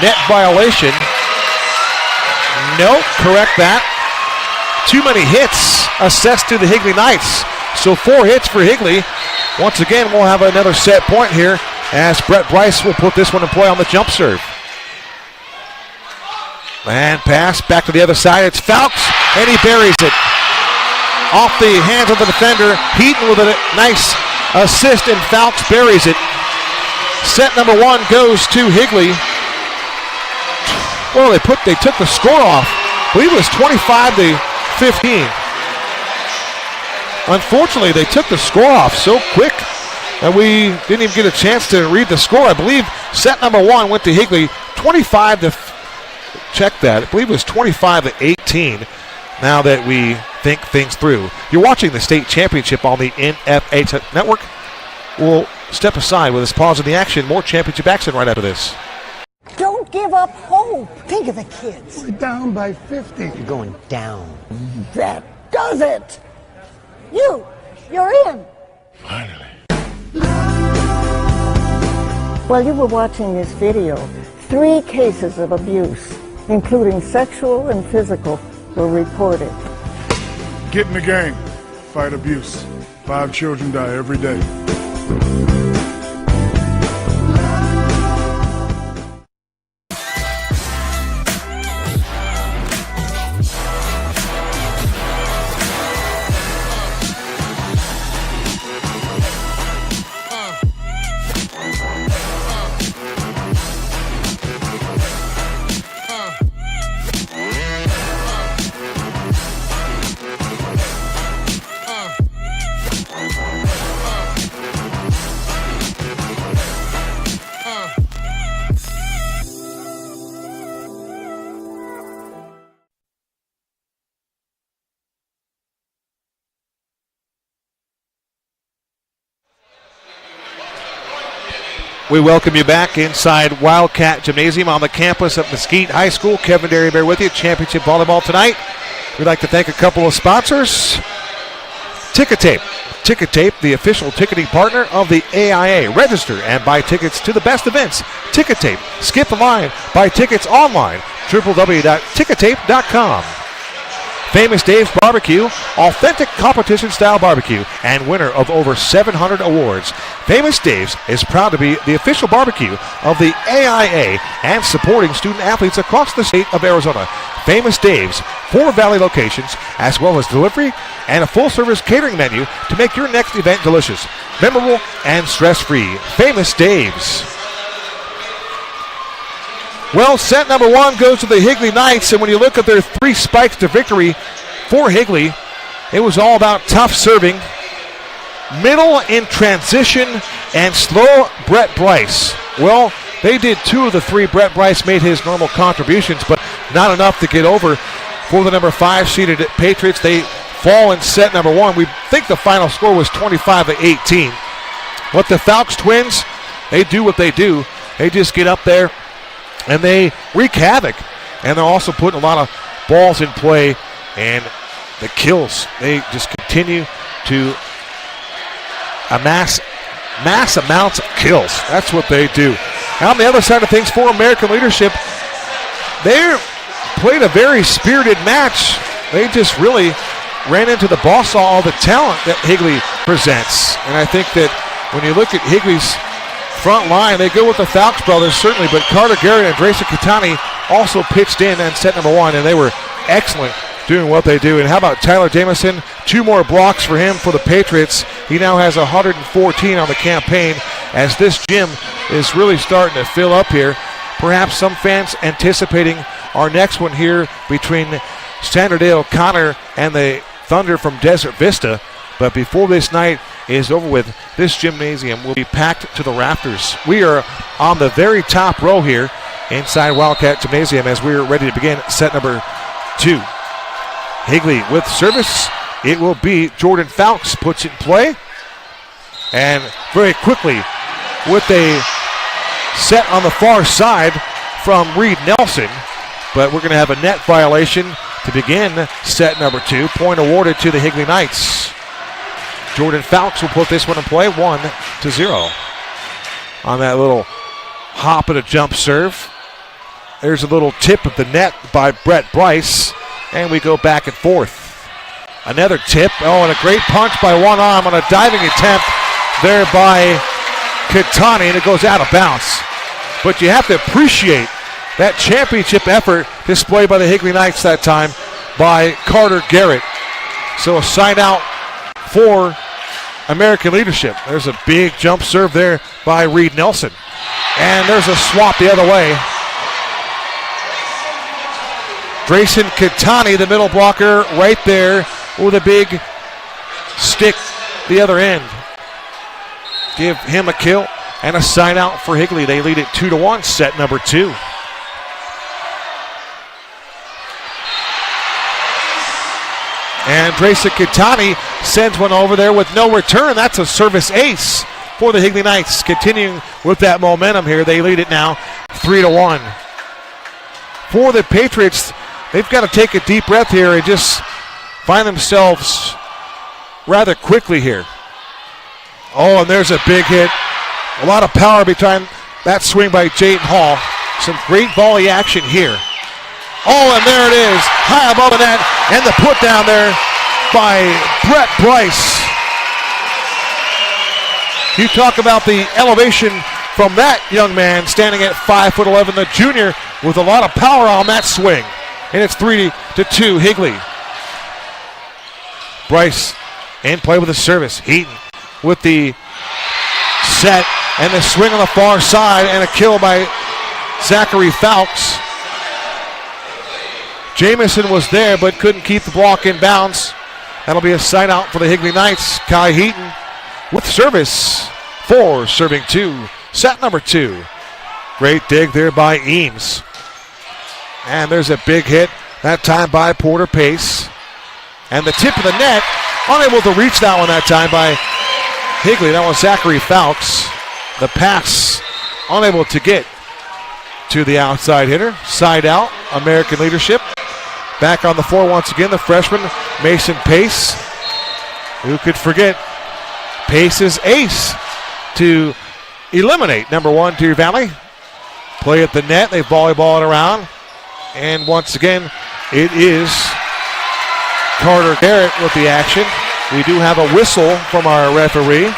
net violation. No, correct that. Too many hits assessed to the Higley Knights. So 4 hits for Higley. Once again, we'll have another set point here as Brett Bryce will put this one in play on the jump serve. And pass back to the other side. It's Fowlks, and he buries it. Off the hands of the defender. Heaton with a nice assist, and Fowlks buries it. Set number 1 goes to Higley. Well, they took the score off. I believe it was 25-15. Unfortunately, they took the score off so quick that we didn't even get a chance to read the score. I believe set number 1 went to Higley, 25-18. Now that we think things through. You're watching the state championship on the NFH Network. We'll step aside with his paws in the action. More championship action right after this. Don't give up hope. Think of the kids. We're down by 50. You're going down. That does it. You're in. Finally. While you were watching this video, 3 cases of abuse, including sexual and physical, were reported. Get in the game. Fight abuse. 5 children die every day. We welcome you back inside Wildcat Gymnasium on the campus of Mesquite High School. Kevin Derryberry with you. Championship volleyball tonight. We'd like to thank a couple of sponsors. Ticket Tape. Ticket Tape, the official ticketing partner of the AIA. Register and buy tickets to the best events. Ticket Tape. Skip the line. Buy tickets online. www.tickettape.com. Famous Dave's Barbecue, authentic competition-style barbecue, and winner of over 700 awards. Famous Dave's is proud to be the official barbecue of the AIA and supporting student-athletes across the state of Arizona. Famous Dave's, 4 Valley locations, as well as delivery and a full-service catering menu to make your next event delicious, memorable, and stress-free. Famous Dave's. Well, set number 1 goes to the Higley Knights, and when you look at their 3 spikes to victory for Higley, it was all about tough serving, middle in transition, and slow Brett Bryce. Well, they did 2 of the 3. Brett Bryce made his normal contributions, but not enough to get over for the number 5 seeded Patriots. They fall in set number 1. We think the final score was 25-18. But the Falcons twins, they do what they do. They just get up there and they wreak havoc. And they're also putting a lot of balls in play, and the kills, they just continue to amass mass amounts of kills. That's what they do. On the other side of things, for American Leadership, they played a very spirited match. They just really ran into the ball saw all the talent that Higley presents. And I think that when you look at Higley's front line, they go with the Falks brothers, certainly, but Carter Garrett and Dreyson Catani also pitched in on set number 1, and they were excellent doing what they do. And how about Tyler Jamison? 2 more blocks for him for the Patriots. He now has 114 on the campaign as this gym is really starting to fill up here. Perhaps some fans anticipating our next one here between Sanderdale Connor and the Thunder from Desert Vista. But before this night is over with, this gymnasium will be packed to the rafters. We are on the very top row here inside Wildcat Gymnasium as we're ready to begin set number 2. Higley with service. It will be Jordan Falks puts it in play. And very quickly with a set on the far side from Reed Nelson. But we're going to have a net violation to begin set number 2. Point awarded to the Higley Knights. Jordan Falks will put this one in play, 1-0. On that little hop and a jump serve. There's a little tip of the net by Brett Bryce, and we go back and forth. Another tip. Oh, and a great punch by one arm on a diving attempt there by Catani, and it goes out of bounds. But you have to appreciate that championship effort displayed by the Higley Knights that time by Carter Garrett. So a sign out for American Leadership. There's a big jump serve there by Reed Nelson. And there's a swap the other way. Dreyson Catani, the middle blocker, right there with a big stick the other end. Give him a kill and a sign out for Higley. They lead it 2-1, set number 2. And Dreyson Catani sends one over there with no return. That's a service ace for the Higley Knights. Continuing with that momentum here, they lead it now 3-1. For the Patriots, they've got to take a deep breath here and just find themselves rather quickly here. Oh, and there's a big hit. A lot of power behind that swing by Jayden Hall. Some great volley action here. Oh, and there it is, high above the net, and the put down there by Brett Bryce. You talk about the elevation from that young man standing at 5'11", the junior, with a lot of power on that swing. And it's 3-2 Higley. Bryce in play with the service. Heaton with the set and the swing on the far side, and a kill by Zachary Fowlks. Jamison was there but couldn't keep the block in bounds. That'll be a side out for the Higley Knights. Kai Heaton with service for serving two. Set number 2. Great dig there by Eames. And there's a big hit, that time by Porter Pace. And the tip of the net, unable to reach that one that time by Higley. That was Zachary Fowlks. The pass, unable to get to the outside hitter. Side out, American Leadership. Back on the floor once again, the freshman, Mason Pace. Who could forget Pace's ace to eliminate number 1 Deer Valley. Play at the net, they volleyball it around. And once again, it is Carter Garrett with the action. We do have a whistle from our referee.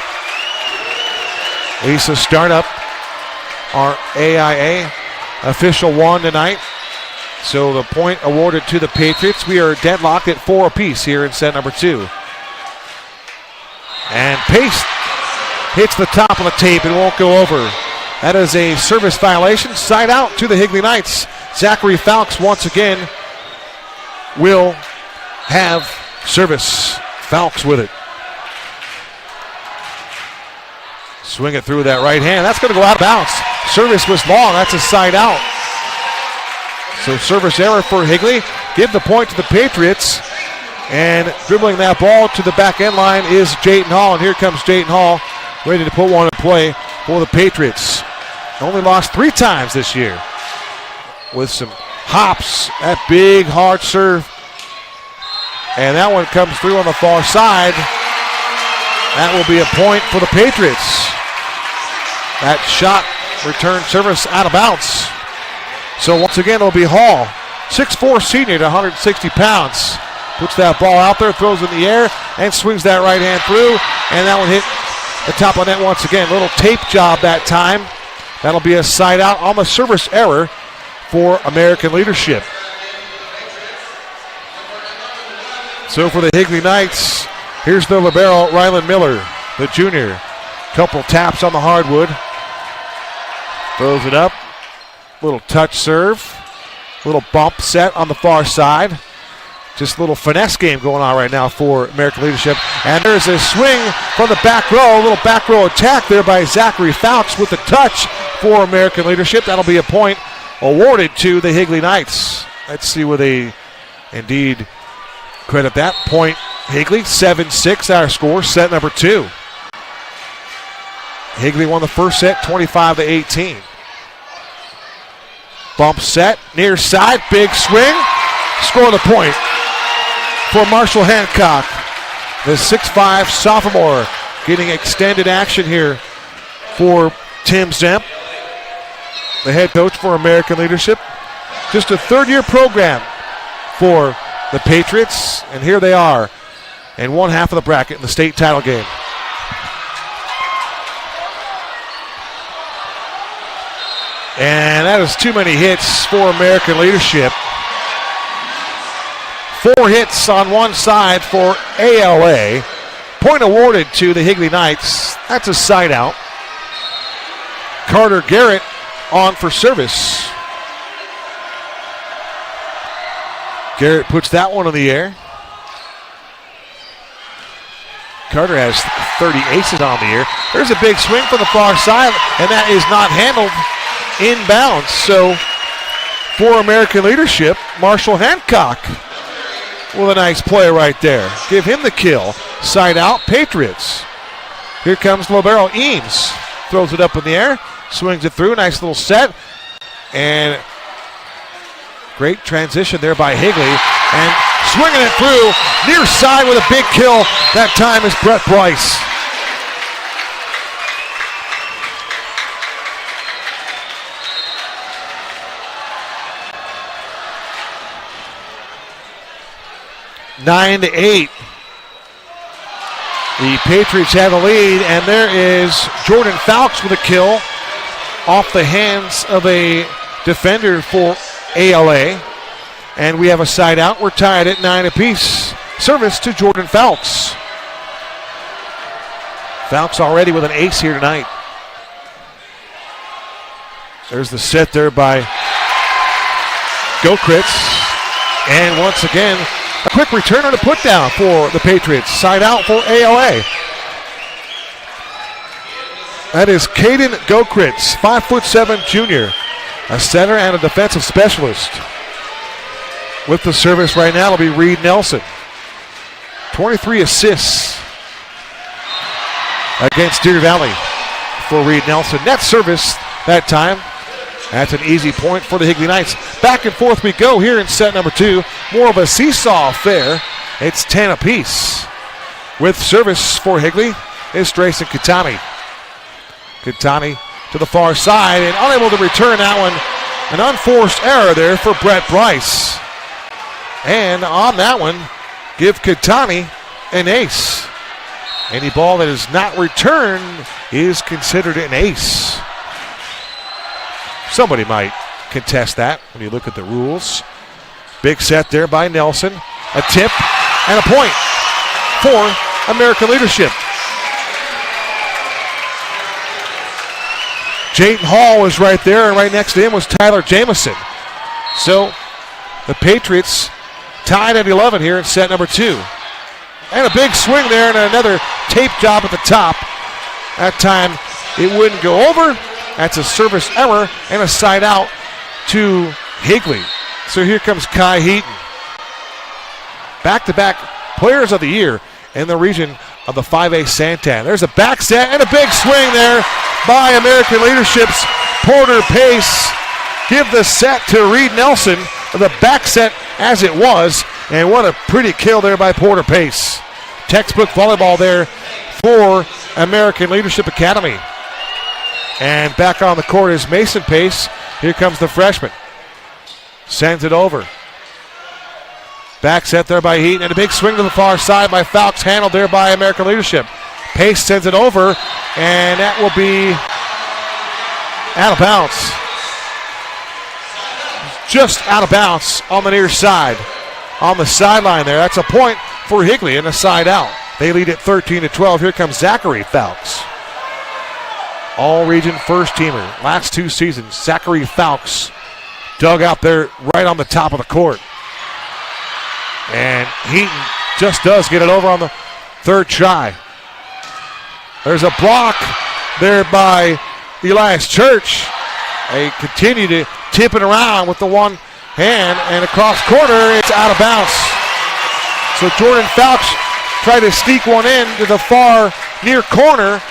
Lisa Startup, our AIA official, won tonight. So the point awarded to the Patriots. We are deadlocked at 4 apiece here in set number 2. And Pace hits the top of the tape and won't go over. That is a service violation. Side out to the Higley Knights. Zachary Fowlks once again will have service. Fowlks with it. Swing it through that right hand. That's going to go out of bounds. Service was long. That's a side out. So service error for Higley. Give the point to the Patriots. And dribbling that ball to the back end line is Jayden Hall. And here comes Jayden Hall, ready to put one in play for the Patriots. Only lost 3 times this year. With some hops. That big hard serve. And that one comes through on the far side. That will be a point for the Patriots. That shot returned service out of bounds. So once again, it'll be Hall. 6'4" senior to 160 pounds. Puts that ball out there, throws it in the air, and swings that right hand through. And that one hit the top of the net once again. Little tape job that time. That'll be a side out on the service error for American Leadership. So for the Higley Knights, here's the libero, Rylan Miller, the junior. Couple taps on the hardwood. Throws it up. Little touch serve. Little bump set on the far side. Just a little finesse game going on right now for American Leadership. And there's a swing from the back row. A little back row attack there by Zachary Fowlks with the touch for American Leadership. That'll be a point awarded to the Higley Knights. Let's see where they indeed credit that point. Higley, 7-6 our score, set number 2. Higley won the first set, 25-18. Bump set, near side, big swing. Score the point for Marshall Hancock. The 6'5" sophomore getting extended action here for Tim Zemp, the head coach for American Leadership. Just a third-year program for the Patriots, and here they are in one half of the bracket in the state title game. And that is too many hits for American Leadership. 4 hits on one side for ALA. Point awarded to the Higley Knights. That's a side out. Carter Garrett on for service. Garrett puts that one in the air. Carter has 30 aces on the year. There's a big swing from the far side, and that is not handled inbounds. So for American Leadership, Marshall Hancock with a nice play right there. Give him the kill. Side out, Patriots. Here comes Libero. Eames throws it up in the air, swings it through. Nice little set. And great transition there by Higley. And swinging it through, near side with a big kill. That time is Brett Bryce. Nine to 8. The Patriots have the lead, and there is Jordan Fowkes with a kill off the hands of a defender for ALA. And we have a side out. We're tied at 9 apiece. Service to Jordan Fowkes. Fowkes already with an ace here tonight. There's the set there by Gokritz. And once again, a quick return on a put down for the Patriots. Side out for ALA. That is Caden Gokritz, 5'7" junior, a center and a defensive specialist. With the service right now, it'll be Reed Nelson. 23 assists against Deer Valley for Reed Nelson. Net service that time. That's an easy point for the Higley Knights. Back and forth we go here in set number 2. More of a seesaw affair. It's 10 apiece. With service for Higley is Dreyson Katani. Katani to the far side and unable to return that one. An unforced error there for Brett Bryce. And on that one, give Katani an ace. Any ball that is not returned is considered an ace. Somebody might contest that when you look at the rules. Big set there by Nelson. A tip and a point for American Leadership. Jayton Hall was right there, and right next to him was Tyler Jamison. So the Patriots tied at 11 here in set number 2. And a big swing there and another tape job at the top. That time it wouldn't go over. That's a service error and a side out to Higley. So here comes Kai Heaton. Back-to-back players of the year in the region of the 5A Santan. There's a back set and a big swing there by American Leadership's Porter Pace. Give the set to Reed Nelson. The back set as it was. And what a pretty kill there by Porter Pace. Textbook volleyball there for American Leadership Academy. And back on the court is Mason Pace. Here comes the freshman. Sends it over. Back set there by Heaton. And a big swing to the far side by Fowkes. Handled there by American Leadership. Pace sends it over. And that will be out of bounds. Just out of bounds on the near side. On the sideline there. That's a point for Higley and a side out. They lead at 13-12. Here comes Zachary Fowkes. All-region first-teamer. Last 2 seasons, Zachary Fowkes dug out there right on the top of the court. And Heaton just does get it over on the third try. There's a block there by Elias Church. They continue to tip it around with the one hand, and across corner, it's out of bounds. So Jordan Fowkes tried to sneak one in to the far near corner,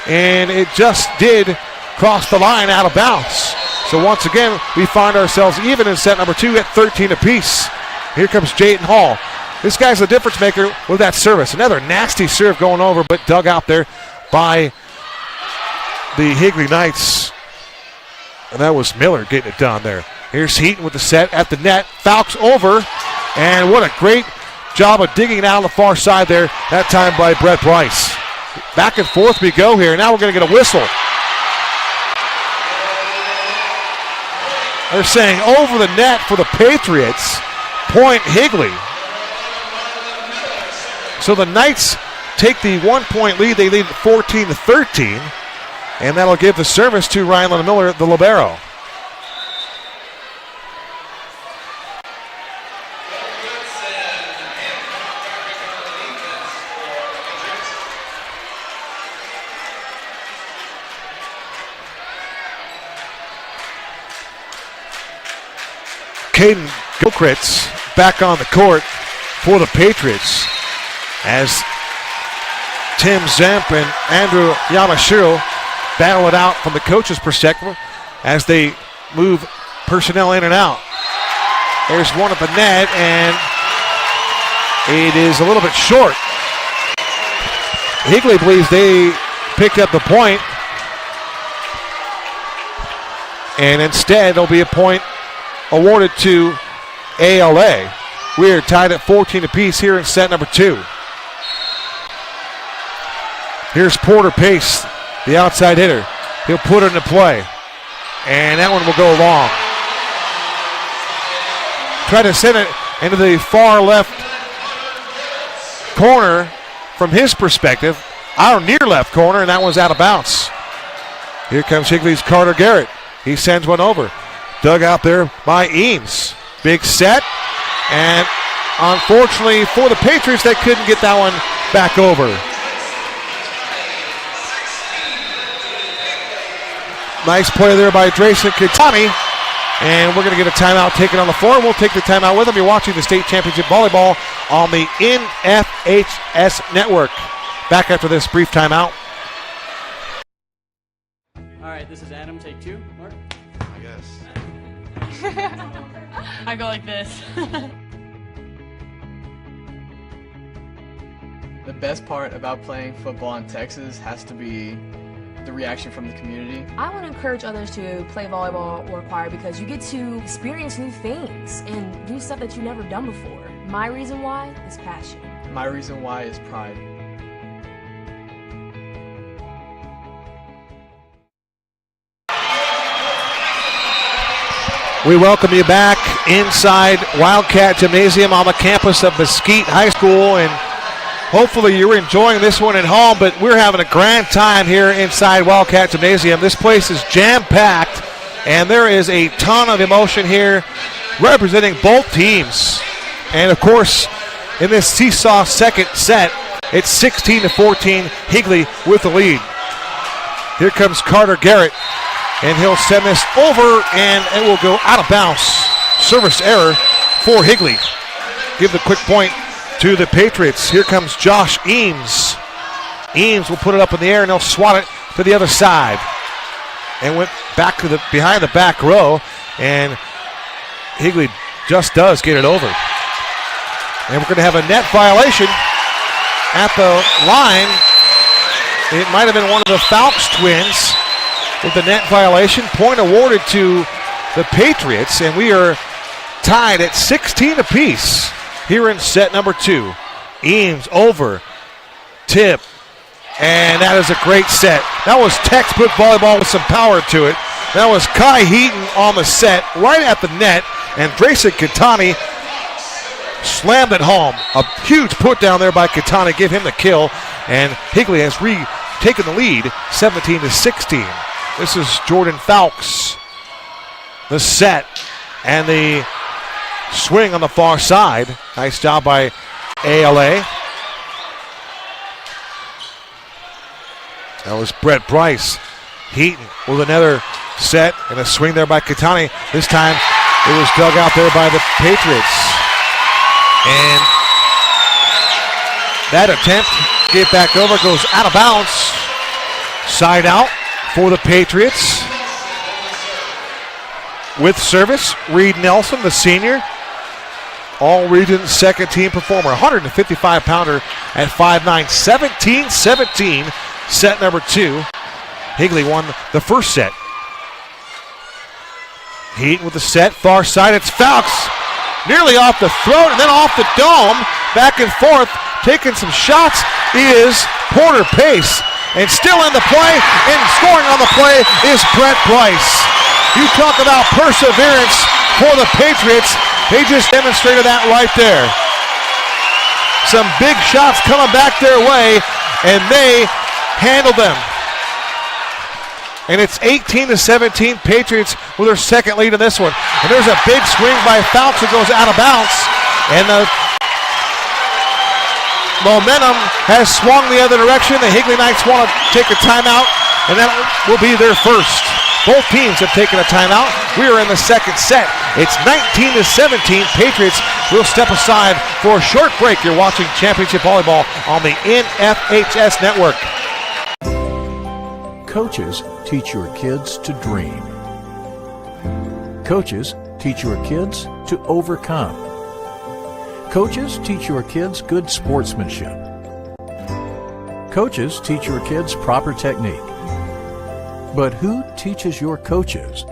and it just did cross the line out of bounds. So once again, we find ourselves even in set number 2 at 13 apiece. Here comes Jayton Hall. This guy's the difference maker with that service. Another nasty serve going over, but dug out there by the Higley Knights. And that was Miller getting it done there. Here's Heaton with the set at the net. Fowkes over, and what a great job of digging it out on the far side there, that time by Brett Bryce. Back and forth we go here. Now we're going to get a whistle. They're saying over the net for the Patriots. Point Higley. So the Knights take the 1-point lead. They lead 14-13. And that'll give the service to Ryland Miller, the libero. Caden Gokritz back on the court for the Patriots as Tim Zemp and Andrew Yamashiro battle it out from the coach's perspective as they move personnel in and out. There's one at the net, and it is a little bit short. Higley believes they picked up the point, and instead there'll be a point awarded to ALA. We are tied at 14 apiece here in set number 2. Here's Porter Pace, the outside hitter. He'll put it into play, and that one will go long. Try to send it into the far left corner from his perspective, our near left corner, and that one's out of bounds. Here comes Higley's Carter Garrett. He sends one over. Dug out there by Eames. Big set, and unfortunately for the Patriots, they couldn't get that one back over. Nice play there by Dreyson Kitani. And we're going to get a timeout taken on the floor. We'll take the timeout with them. You're watching the state championship volleyball on the NFHS network. Back after this brief timeout. All right, this is Adam. Take 2. Mark? I guess. I go like this. The best part about playing football in Texas has to be the reaction from the community. I want to encourage others to play volleyball or choir because you get to experience new things and do stuff that you've never done before. My reason why is passion. My reason why is pride. We welcome you back inside Wildcat Gymnasium on the campus of Mesquite High School, and hopefully you're enjoying this one at home, but we're having a grand time here inside Wildcat Gymnasium. This place is jam-packed, and there is a ton of emotion here representing both teams. And, of course, in this seesaw second set, it's 16-14, Higley with the lead. Here comes Carter Garrett, and he'll send this over, and it will go out of bounds. Service error for Higley. Give the quick point to the Patriots. Here comes Josh Eames. Eames will put it up in the air, and he'll swat it to the other side. And went back to the behind the back row, and Higley just does get it over. And we're going to have a net violation at the line. It might have been one of the Falks twins with the net violation. Point awarded to the Patriots, and we are tied at 16 apiece here in set number 2. Eames over, tip, and that is a great set. That was textbook volleyball with some power to it. That was Kai Heaton on the set, right at the net, and Dreyson Kitani slammed it home. A huge put down there by Kitani, give him the kill, and Higley has taken the lead, 17-16. This is Jordan Falks. The set and the swing on the far side. Nice job by ALA. That was Brett Bryce. Heaton with another set and a swing there by Kitani. This time it was dug out there by the Patriots. And that attempt to get back over goes out of bounds. Side out for the Patriots. With service, Reed Nelson, the senior. All-region second-team performer. 155-pounder at 5'9", 17-17, set number 2. Higley won the first set. Heaton with the set, far side, it's Falks. Nearly off the throat and then off the dome. Back and forth, taking some shots is Porter Pace. And still in the play, and scoring on the play is Brett Bryce. You talk about perseverance for the Patriots. They just demonstrated that right there. Some big shots coming back their way, and they handled them. And it's 18-17, Patriots with their second lead in this one. And there's a big swing by Falks that goes out of bounds. And the momentum has swung the other direction. The Higley Knights want to take a timeout, and that will be their first. Both teams have taken a timeout. We are in the second set. It's 19-17. Patriots We'll step aside for a short break. You're watching Championship Volleyball on the NFHS Network. Coaches teach your kids to dream. Coaches teach your kids to overcome. Coaches teach your kids good sportsmanship. Coaches teach your kids proper technique. But who teaches your coaches?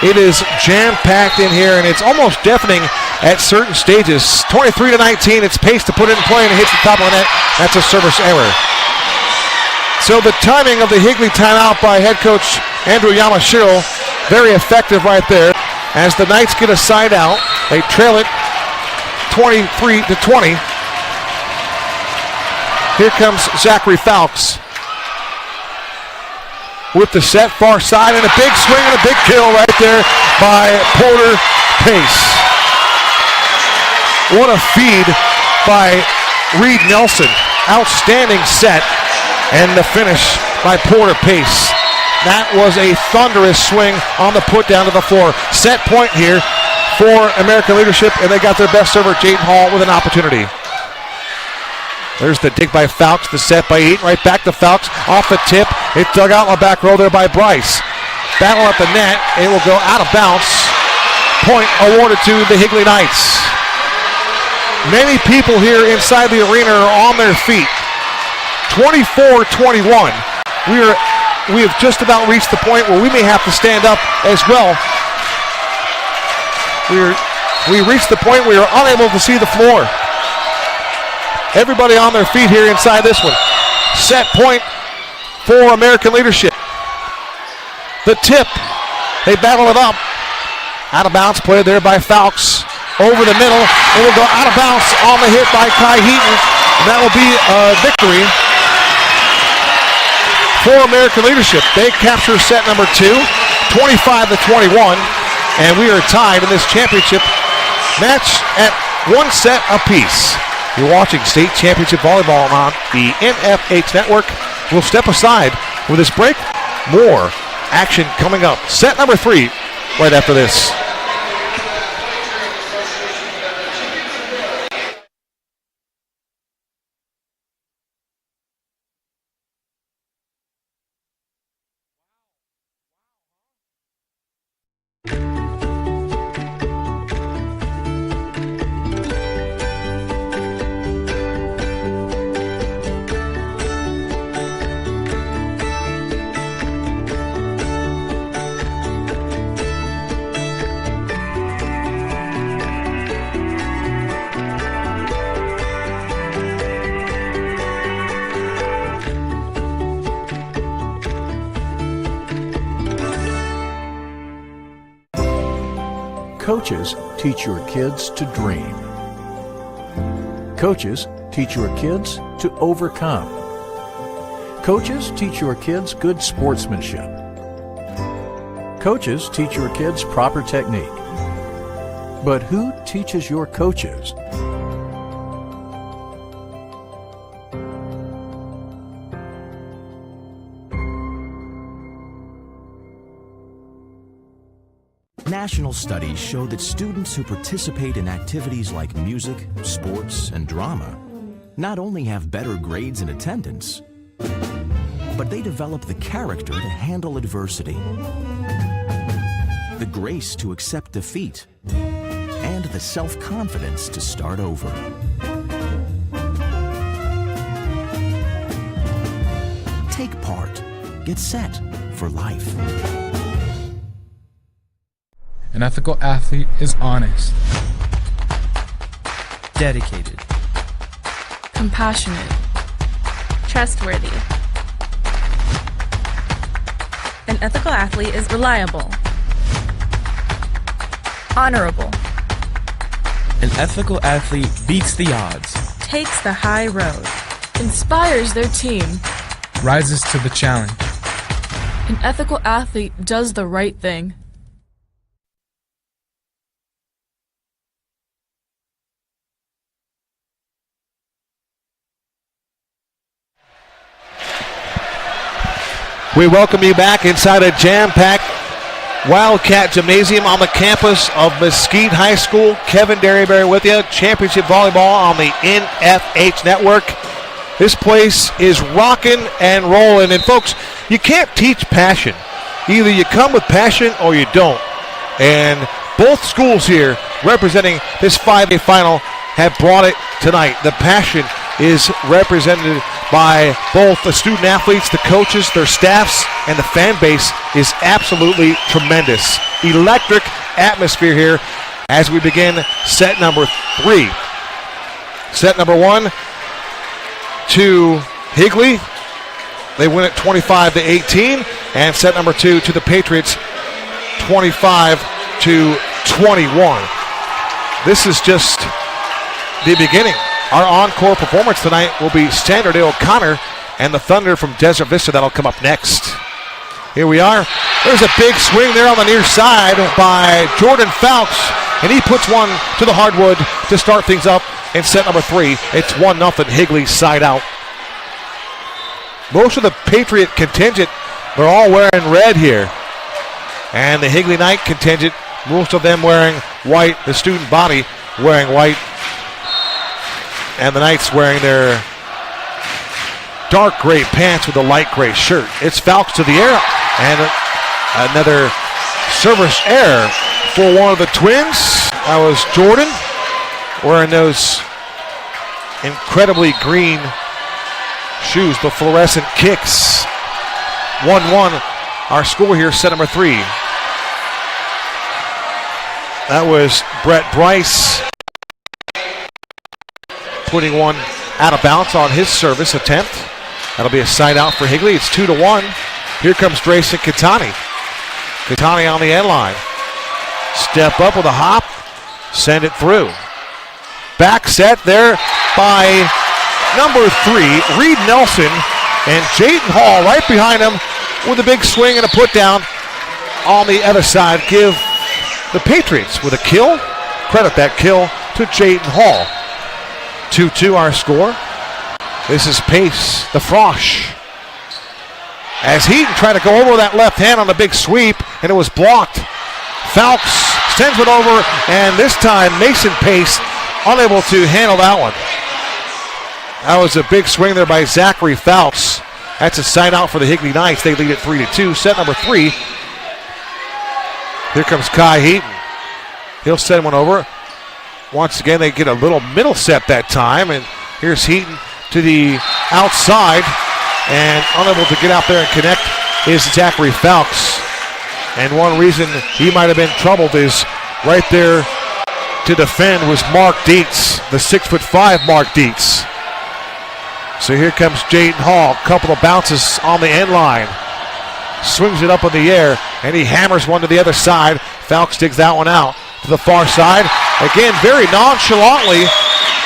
It is jam-packed in here, and it's almost deafening at certain stages. 23-19, it's paced to put it in play, and it hits the top of the net. That's a service error. So the timing of the Higley timeout by head coach Andrew Yamashiro, very effective right there. As the Knights get a side out, they trail it 23-20. Here comes Zachary Fowlks with the set far side, and a big swing and a big kill right there by Porter Pace. What a feed by Reed Nelson. Outstanding set, and the finish by Porter Pace. That was a thunderous swing on the put down to the floor. Set point here for American Leadership, and they got their best server, Jaden Hall, with an opportunity. There's the dig by Fowlks, the set by Eaton, right back to Fowlks, off the tip. It dug out in the back row there by Bryce. Battle at the net, it will go out of bounds. Point awarded to the Higley Knights. Many people here inside the arena are on their feet. 24-21. We have just about reached the point where we may have to stand up as well. We reached the point where we are unable to see the floor. Everybody on their feet here inside this one. Set point for American Leadership. The tip, they battle it up. Out of bounds, played there by Fowlks. Over the middle, it will go out of bounds on the hit by Kai Heaton. And that will be a victory for American Leadership. They capture set number 2, 25-21. And we are tied in this championship match at 1 set apiece. You're watching State Championship Volleyball on the NFH Network. We'll step aside for this break. More action coming up. Set number 3 right after this. Coaches teach your kids to dream. Coaches teach your kids to overcome. Coaches teach your kids good sportsmanship. Coaches teach your kids proper technique. But who teaches your coaches? National studies show that students who participate in activities like music, sports, and drama not only have better grades and attendance, but they develop the character to handle adversity, the grace to accept defeat, and the self-confidence to start over. Take part. Get set for life. An ethical athlete is honest, dedicated, compassionate, trustworthy. An ethical athlete is reliable, honorable. An ethical athlete beats the odds, Takes the high road, inspires their team, rises to the challenge. An ethical athlete does the right thing. We welcome you back inside a jam-packed Wildcat Gymnasium on the campus of Mesquite High School. Kevin Derryberry with you. Championship Volleyball on the NFH Network. This place is rocking and rolling. And folks, you can't teach passion. Either you come with passion or you don't. And both schools here representing this 5A final have brought it tonight. The passion is represented by both the student athletes, the coaches, their staffs, and the fan base is absolutely tremendous. Electric atmosphere here as we begin set number 3. Set number 1 to Higley. They win it 25-18. And set number 2 to the Patriots, 25-21. This is just the beginning. Our encore performance tonight will be Sandra Day O'Connor and the Thunder from Desert Vista. That'll come up next. Here we are. There's a big swing there on the near side by Jordan Fouts, and he puts one to the hardwood to start things up in set number 3. It's 1-0 Higley side out. Most of the Patriot contingent, they're all wearing red here. And the Higley Knight contingent, most of them wearing white, the student body wearing white. And the Knights wearing their dark gray pants with a light gray shirt. It's Fouts to the air, and another service error for one of the twins. That was Jordan wearing those incredibly green shoes, the fluorescent kicks. 1-1, our score here, set number 3. That was Brett Bryce putting one out of bounds on his service attempt. That'll be a side out for Higley. It's 2-1. Here comes Dreyson Katani. Katani on the end line. Step up with a hop. Send it through. Back set there by number 3, Reed Nelson, and Jayden Hall right behind him with a big swing and a put down on the other side. Give the Patriots with a kill. Credit that kill to Jayden Hall. 2-2 our score. This is Pace, the Frosh. As Heaton tried to go over that left hand on the big sweep, and it was blocked. Fouts sends it over, and this time Mason Pace unable to handle that one. That was a big swing there by Zachary Fouts. That's a side out for the Higley Knights. They lead it 3-2. Set number 3. Here comes Kai Heaton. He'll send one over. Once again, they get a little middle set that time, and here's Heaton to the outside, and unable to get out there and connect is Zachary Fouts. And one reason he might have been troubled is right there to defend was Mark Dietz, the 6'5" Mark Dietz. So here comes Jayden Hall, couple of bounces on the end line. Swings it up in the air, and he hammers one to the other side. Fouts digs that one out. to the far side. Again, very nonchalantly,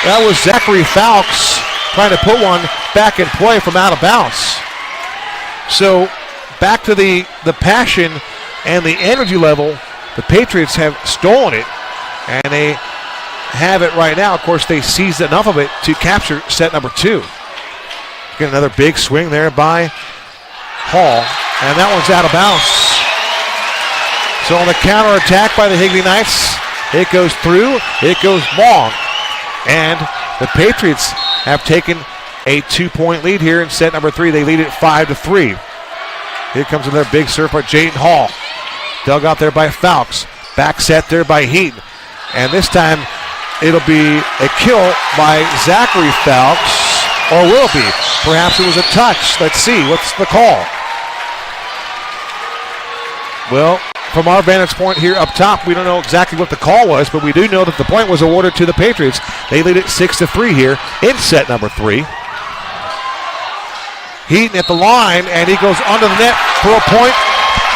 that was Zachary Fowlks trying to put one back in play from out of bounds. So back to the passion and the energy level. The Patriots have stolen it, and they have it right now. Of course, they seized enough of it to capture set number 2. Get another big swing there by Hall, and that one's out of bounds. So on the counterattack by the Higley Knights, it goes through, it goes long, and the Patriots have taken a 2-point lead here in set number 3. They lead it 5-3. Here comes another big serve by Jayden Hall. Dug out there by Fowlks. Back set there by Heaton. And this time it'll be a kill by Zachary Fowlks. Or will it be? Perhaps it was a touch. Let's see. What's the call? Well, from our vantage point here up top, we don't know exactly what the call was, but we do know that the point was awarded to the Patriots. They lead it 6-3 here in set number 3. Heaton at the line, and he goes under the net for a point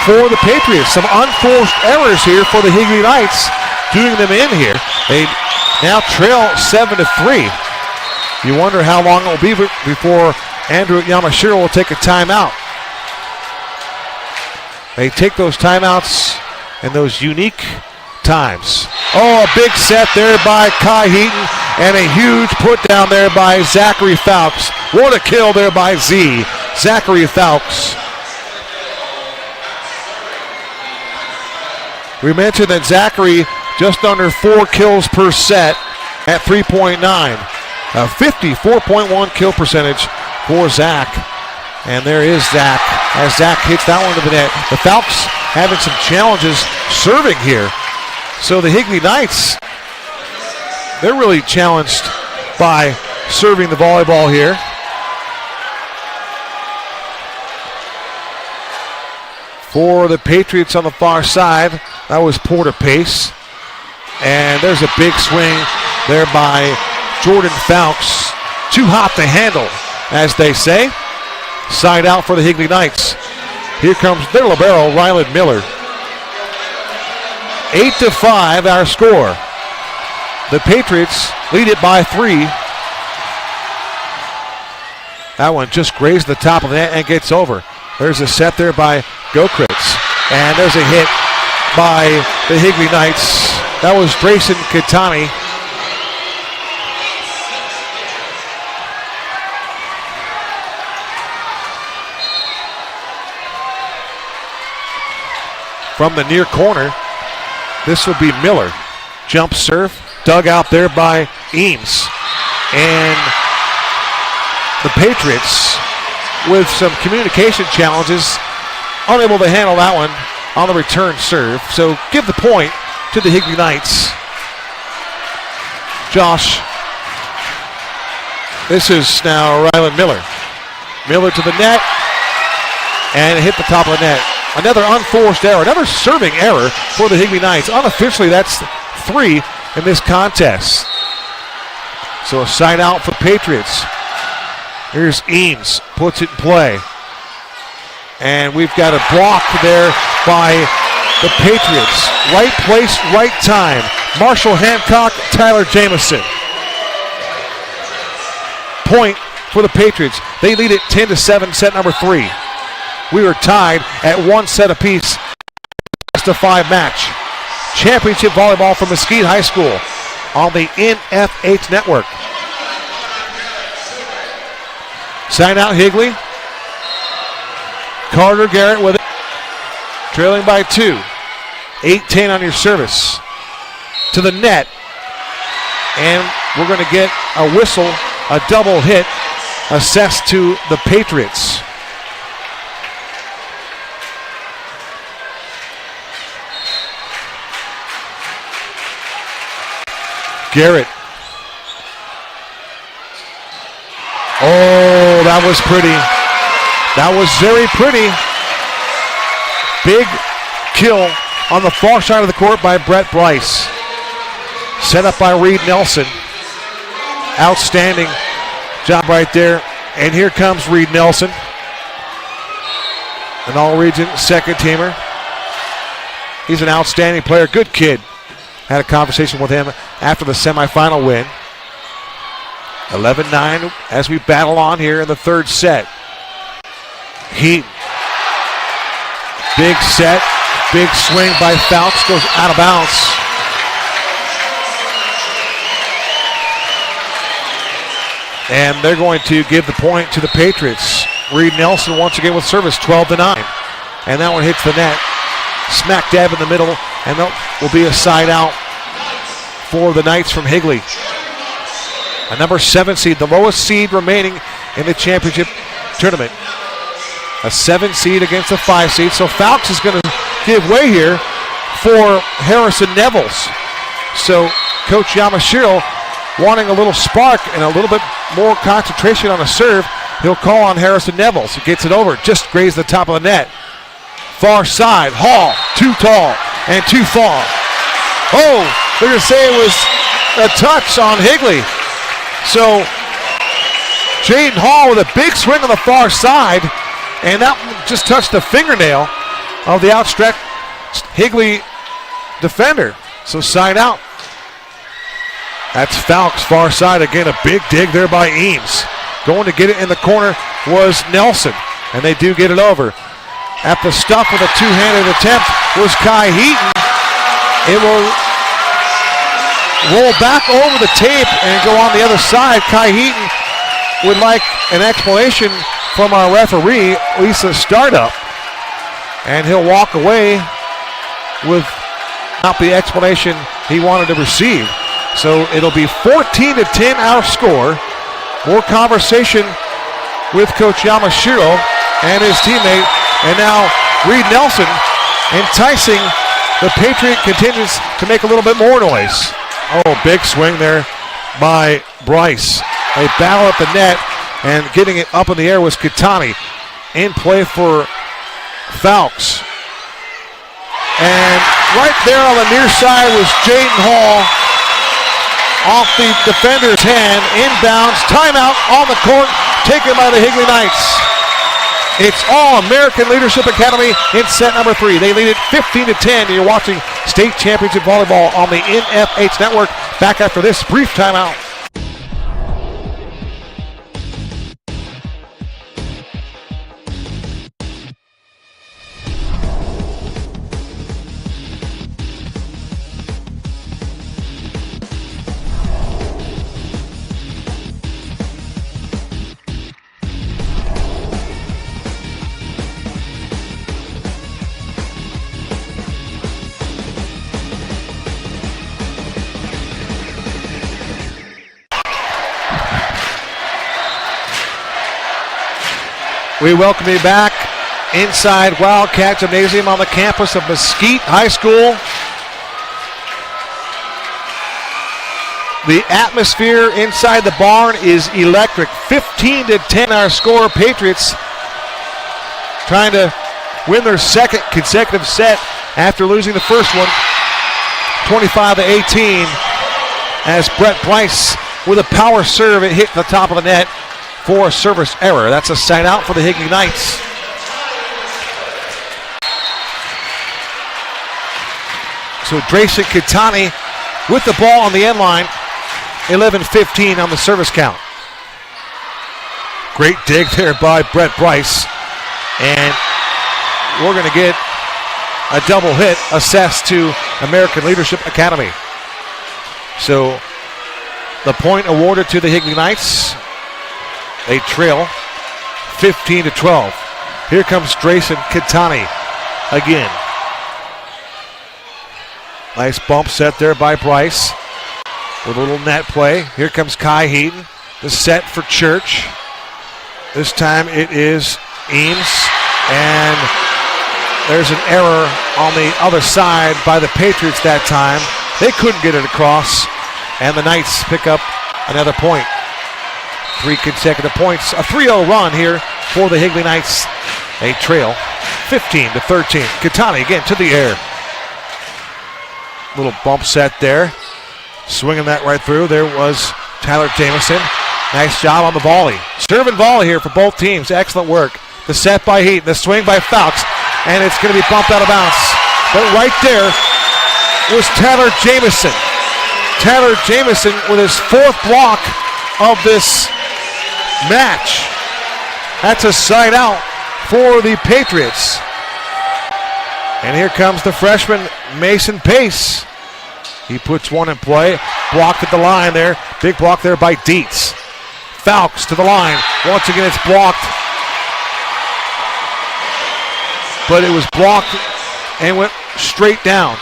for the Patriots. Some unforced errors here for the Higley Knights, doing them in here. They now trail 7-3. You wonder how long it will be before Andrew Yamashiro will take a timeout. They take those timeouts in those unique times. Oh, a big set there by Kai Heaton, and a huge put down there by Zachary Fowlks. What a kill there by Zachary Fowlks. We mentioned that Zachary just under 4 kills per set at 3.9. A 54.1 kill percentage for Zach. And there is Zach as Zach hits that one to the net. The Fowlks having some challenges serving here. So the Higley Knights, they're really challenged by serving the volleyball here. For the Patriots on the far side, that was Porter Pace. And there's a big swing there by Jordan Fowlks. Too hot to handle, as they say. Side out for the Higley Knights. Here comes their libero, Ryland Miller. 8-5 our score. The Patriots lead it by 3. That one just grazed the top of the net and gets over. There's a set there by Gokritz. And there's a hit by the Higley Knights. That was Dreyson Katani. From the near corner, this will be Miller. Jump serve, dug out there by Eames. And the Patriots, with some communication challenges, unable to handle that one on the return serve. So give the point to the Higley Knights. Josh, this is now Ryland Miller. Miller to the net, and hit the top of the net. Another unforced error, another serving error for the Higley Knights. Unofficially, that's 3 in this contest. So a side out for the Patriots. Here's Eames, puts it in play. And we've got a block there by the Patriots. Right place, right time. Marshall Hancock, Tyler Jamison. Point for the Patriots. They lead it 10-7, set number 3. We are tied at 1 set apiece. Best of 5 match. Championship volleyball from Mesquite High School on the NFH network. Side out Higley. Carter Garrett with it. Trailing by 2. 8-10 on your service. To the net. And we're going to get a whistle, a double hit, assessed to the Patriots. Garrett. Oh, that was pretty. That was very pretty. Big kill on the far side of the court by Brett Bryce. Set up by Reed Nelson. Outstanding job right there. And here comes Reed Nelson. An all-region second teamer. He's an outstanding player. Good kid. Had a conversation with him after the semifinal win. 11-9 as we battle on here in the third set. Heat. Big set. Big swing by Fouts. Goes out of bounds. And they're going to give the point to the Patriots. Reed Nelson once again with service, 12-9. And that one hits the net. Smack dab in the middle. And that will be a side out for the Knights from Higley. A number 7 seed, the lowest seed remaining in the championship tournament. A 7 seed against a 5 seed. So Fouts is going to give way here for Harrison Nevels. So Coach Yamashiro wanting a little spark and a little bit more concentration on a serve. He'll call on Harrison Nevels. He gets it over, just grazed the top of the net. Far side, Hall, too tall and too far. Oh, they're going to say it was a touch on Higley. So Jaden Hall with a big swing on the far side, and that just touched the fingernail of the outstretched Higley defender. So side out. That's Fouts, far side. Again, a big dig there by Eames. Going to get it in the corner was Nelson, and they do get it over. At the stuff with a two-handed attempt was Kai Heaton. It will roll back over the tape and go on the other side. Kai Heaton would like an explanation from our referee, Lisa Startup, and he'll walk away without the explanation he wanted to receive. So it'll be 14-10 our score. More conversation with Coach Yamashiro and his teammate. And now Reed Nelson enticing the Patriot contingents to make a little bit more noise. Oh, big swing there by Bryce. They battle at the net, and getting it up in the air was Kitani. In play for Fouts. And right there on the near side was Jaden Hall. Off the defender's hand, inbounds, timeout on the court, taken by the Higley Knights. It's all American Leadership Academy in set number 3. They lead it 15-10. You're watching State Championship Volleyball on the NFH Network. Back after this brief timeout. We welcome you back inside Wildcat Gymnasium on the campus of Mesquite High School. The atmosphere inside the barn is electric. 15-10 our score. Patriots trying to win their second consecutive set after losing the first one, 25-18, as Brett Bryce with a power serve, it hit the top of the net for a service error. That's a side out for the Higley Knights. So Dreyson Kitani with the ball on the end line. 11-15 on the service count. Great dig there by Brett Bryce. And we're going to get a double hit assessed to American Leadership Academy. So the point awarded to the Higley Knights. They trail 15-12. Here comes Dreyson Kitani again. Nice bump set there by Bryce with a little net play. Here comes Kai Heaton. The set for Church. This time it is Eames. And there's an error on the other side by the Patriots that time. They couldn't get it across. And the Knights pick up another point. 3 consecutive points. A 3-0 run here for the Higley Knights. They trail 15-13. Kitani again to the air. Little bump set there. Swinging that right through. There was Tyler Jamison. Nice job on the volley. Serve and volley here for both teams. Excellent work. The set by Heaton. The swing by Fouts. And it's going to be bumped out of bounds. But right there was Tyler Jamison. Tyler Jamison with his 4th block of this match. That's a side out for the Patriots. And here comes the freshman, Mason Pace. He puts one in play, blocked at the line there. Big block there by Dietz. Falks to the line. Once again, it's blocked. But it was blocked and went straight down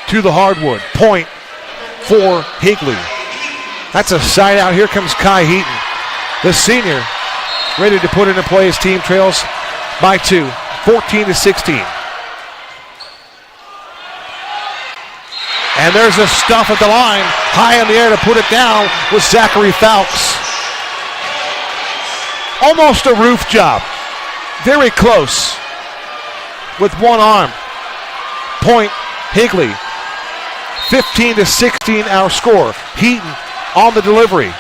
to the hardwood. Point for Higley. That's a side out. Here comes Kai Heaton, the senior, ready to put it in play. His team trails by 2, 14-16. And there's a stuff at the line, high in the air to put it down with Zachary Falks. Almost a roof job. Very close with one arm. Point Higley. 15-16 our score. Heaton on the delivery.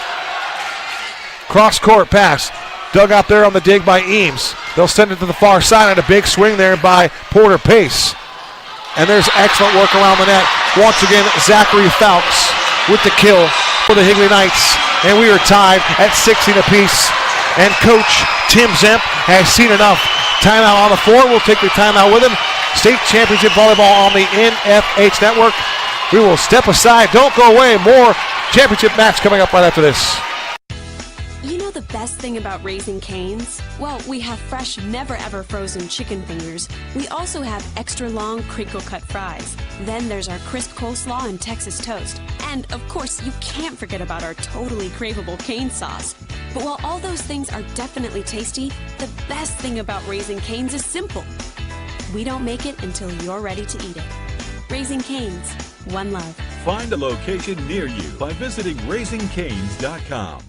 Cross court pass. Dug out there on the dig by Eames. They'll send it to the far side and a big swing there by Porter Pace. And there's excellent work around the net. Once again, Zachary Falks with the kill for the Higley Knights. And we are tied at 16 apiece. And Coach Tim Zemp has seen enough. Timeout on the floor. We'll take the timeout with him. State Championship Volleyball on the NFH Network. We will step aside. Don't go away. More championship match coming up right after this. You know the best thing about Raising Cane's? Well, we have fresh, never-ever frozen chicken fingers. We also have extra long crinkle-cut fries. Then there's our crisp coleslaw and Texas toast. And, of course, you can't forget about our totally craveable cane sauce. But while all those things are definitely tasty, the best thing about Raising Cane's is simple. We don't make it until you're ready to eat it. Raising Cane's, one love. Find a location near you by visiting raisingcanes.com.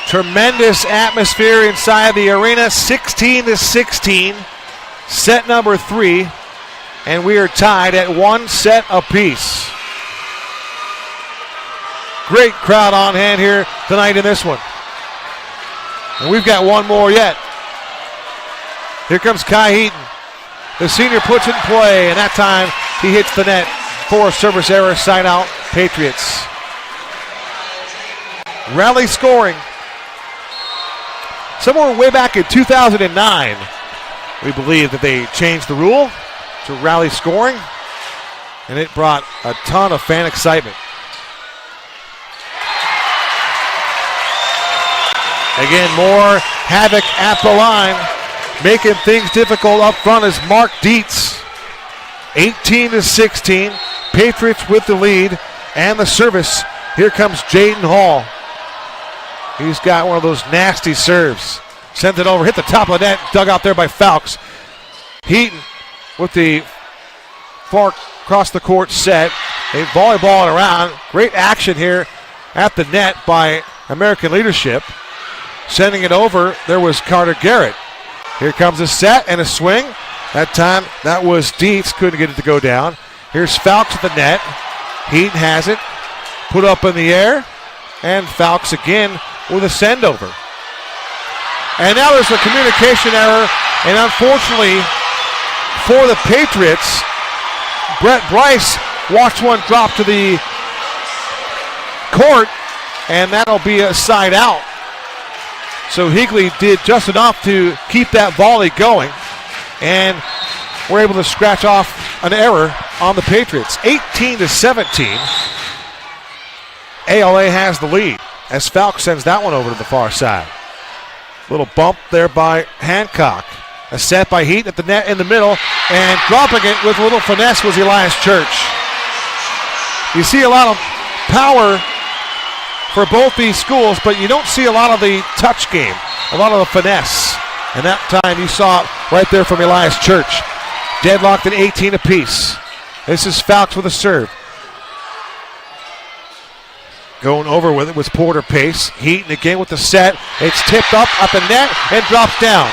Tremendous atmosphere inside the arena, 16-16, set number 3, and we are tied at 1 set apiece. Great crowd on hand here tonight in this one. And we've got one more yet. Here comes Kai Heaton. The senior puts it in play, and that time he hits the net for a service error, side out, Patriots. Rally scoring. Somewhere way back in 2009, we believe that they changed the rule to rally scoring, and it brought a ton of fan excitement. Again, more havoc at the line, making things difficult up front is Mark Dietz. 18-16, Patriots with the lead and the service. Here comes Jaden Hall. He's got one of those nasty serves. Sent it over, hit the top of the net, dug out there by Falks. Heaton with the far across the court set. They volleyball it around. Great action here at the net by American Leadership. Sending it over, there was Carter Garrett. Here comes a set and a swing. That time, that was Dietz, couldn't get it to go down. Here's Falks at the net. Heaton has it, put up in the air, and Falks again with a send over. And now there's a communication error, and unfortunately for the Patriots, Brett Bryce watched one drop to the court, and that'll be a side out. So Higley did just enough to keep that volley going, and we're able to scratch off an error on the Patriots. 18-17. ALA has the lead as Falk sends that one over to the far side. Little bump there by Hancock. A set by Heaton at the net in the middle, and dropping it with a little finesse was Elias Church. You see a lot of power for both these schools, but you don't see a lot of the touch game, a lot of the finesse. And that time you saw it right there from Elias Church. Deadlocked at 18 apiece. This is Falks with a serve. Going over with it was Porter Pace. Heaton again with the set. It's tipped up at the net and drops down.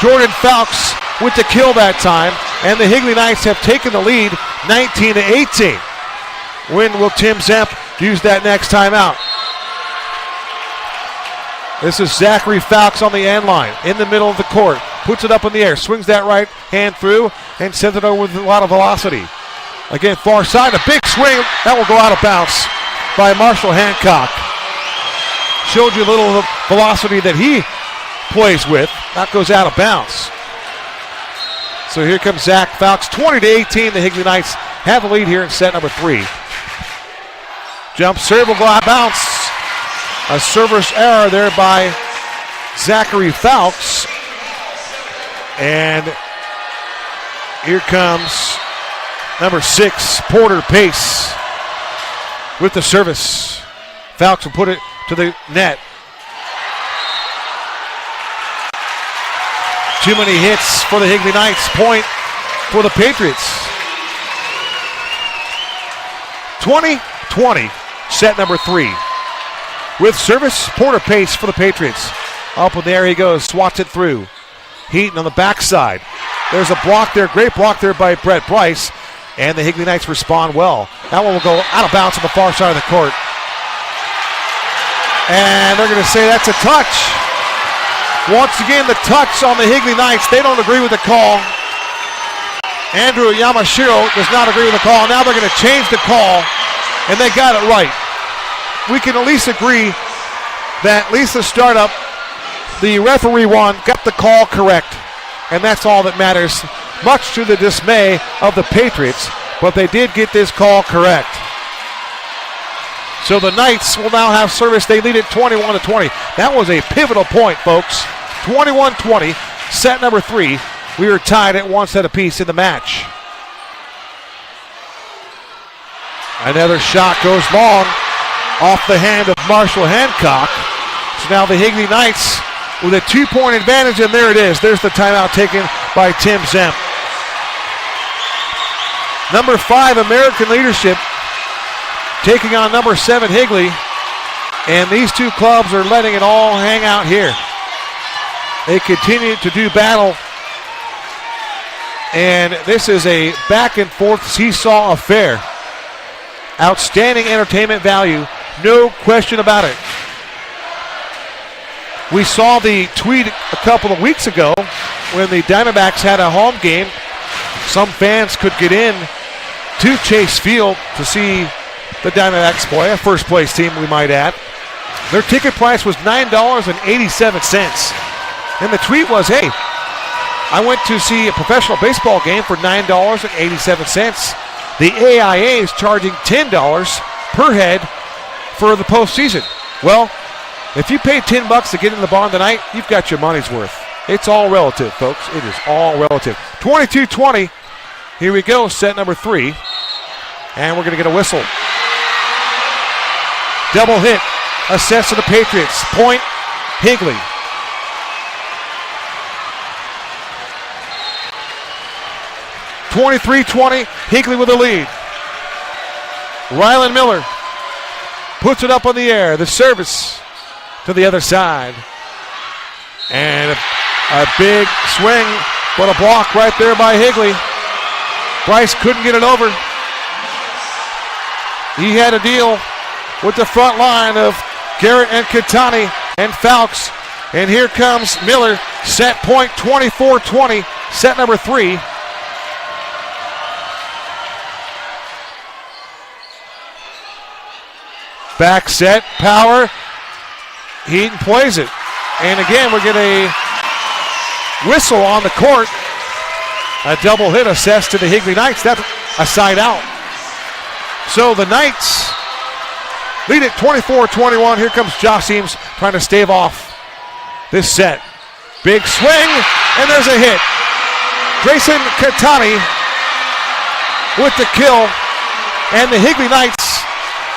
Jordan Falks with the kill that time, and the Higley Knights have taken the lead 19-18. When will Tim Zemp use that next timeout? This is Zachary Falks on the end line, in the middle of the court. puts it up in the air, swings that right hand through, and sends it over with a lot of velocity. Again, far side, a big swing. That will go out of bounds by Marshall Hancock. Showed you a little of the velocity that he plays with. That goes out of bounds. So here comes Zach Fowkes. 20-18, the Higley Knights have the lead here in set number 3. Jump serve will go out of bounds. A service error there by Zachary Fowkes. And here comes number 6, Porter Pace, with the service. Fowkes will put it to the net. Too many hits for the Higley Knights. Point for the Patriots. 20-20, set number 3. With service, Porter Pace for the Patriots. Up in there he goes, swats it through. Heaton on the backside. There's a block there, great block there by Brett Bryce, and the Higley Knights respond well. That one will go out of bounds on the far side of the court. And they're going to say that's a touch. Once again, the touch on the Higley Knights. They don't agree with the call. Andrew Yamashiro does not agree with the call. Now they're going to change the call, and they got it right. We can at least agree that at least the startup, the referee got the call correct, and that's all that matters, much to the dismay of the Patriots, but they did get this call correct. So the Knights will now have service. They lead it 21-20. That was a pivotal point, folks. 21-20, set number 3. We are tied at 1 set apiece in the match. Another shot goes long off the hand of Marshall Hancock. So now the Higley Knights with a 2-point advantage, and there it is. There's the timeout taken by Tim Zemp. Number 5, American Leadership, taking on number 7, Higley. And these two clubs are letting it all hang out here. They continue to do battle. And this is a back and forth seesaw affair. Outstanding entertainment value, no question about it. We saw the tweet a couple of weeks ago when the Diamondbacks had a home game. Some fans could get in to Chase Field to see the Diamondbacks play, a first place team we might add. Their ticket price was $9.87. And the tweet was, hey, I went to see a professional baseball game for $9.87. The AIA is charging $10 per head for the postseason. Well, if you pay $10 to get in the barn tonight, you've got your money's worth. It's all relative, folks. It is all relative. 22-20. Here we go, set number 3. And we're going to get a whistle. Double hit. Assessed to the Patriots. Point, Higley. (23-20), Higley with the lead. Rylan Miller puts it up in the air. The service to the other side. And a big swing, but a block right there by Higley. Bryce couldn't get it over. He had a deal with the front line of Garrett and Katani and Fowkes. And here comes Miller. Set point 24-20, set number 3. Back set, power. Heaton plays it. And again, we get a whistle on the court. A double hit assessed to the Higley Knights. That's a side out. So the Knights lead it 24-21. Here comes Josh Eames trying to stave off this set. Big swing, and there's a hit. Dreyson Katani with the kill. And the Higley Knights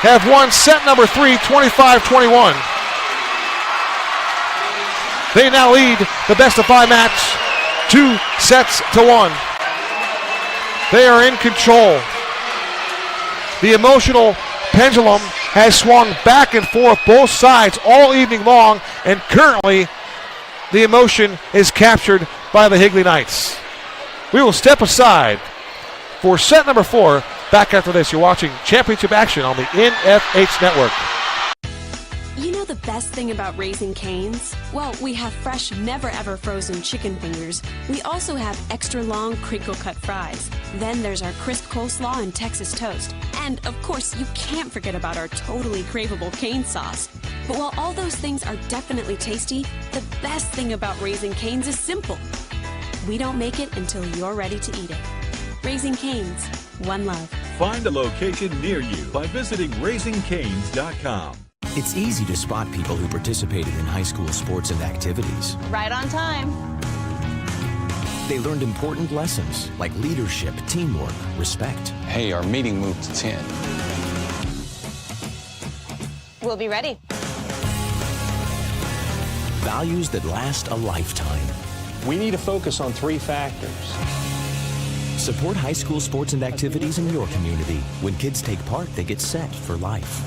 have won set number 3, 25-21. They now lead the best-of-5 match 2-1. They are in control. The emotional pendulum has swung back and forth both sides all evening long, and currently the emotion is captured by the Higley Knights. We will step aside for set number 4. Back after this, you're watching championship action on the NFH Network. You know the best thing about Raising Cane's? Well, we have fresh, never-ever frozen chicken fingers. We also have extra long crinkle-cut fries. Then there's our crisp coleslaw and Texas toast. And, of course, you can't forget about our totally craveable cane sauce. But while all those things are definitely tasty, the best thing about Raising Cane's is simple. We don't make it until you're ready to eat it. Raising Cane's, one love. Find a location near you by visiting raisingcanes.com. It's easy to spot people who participated in high school sports and activities. Right on time. They learned important lessons like leadership, teamwork, respect. Hey, our meeting moved to 10. We'll be ready. Values that last a lifetime. We need to focus on 3 factors. Support high school sports and activities in your community. When kids take part, they get set for life.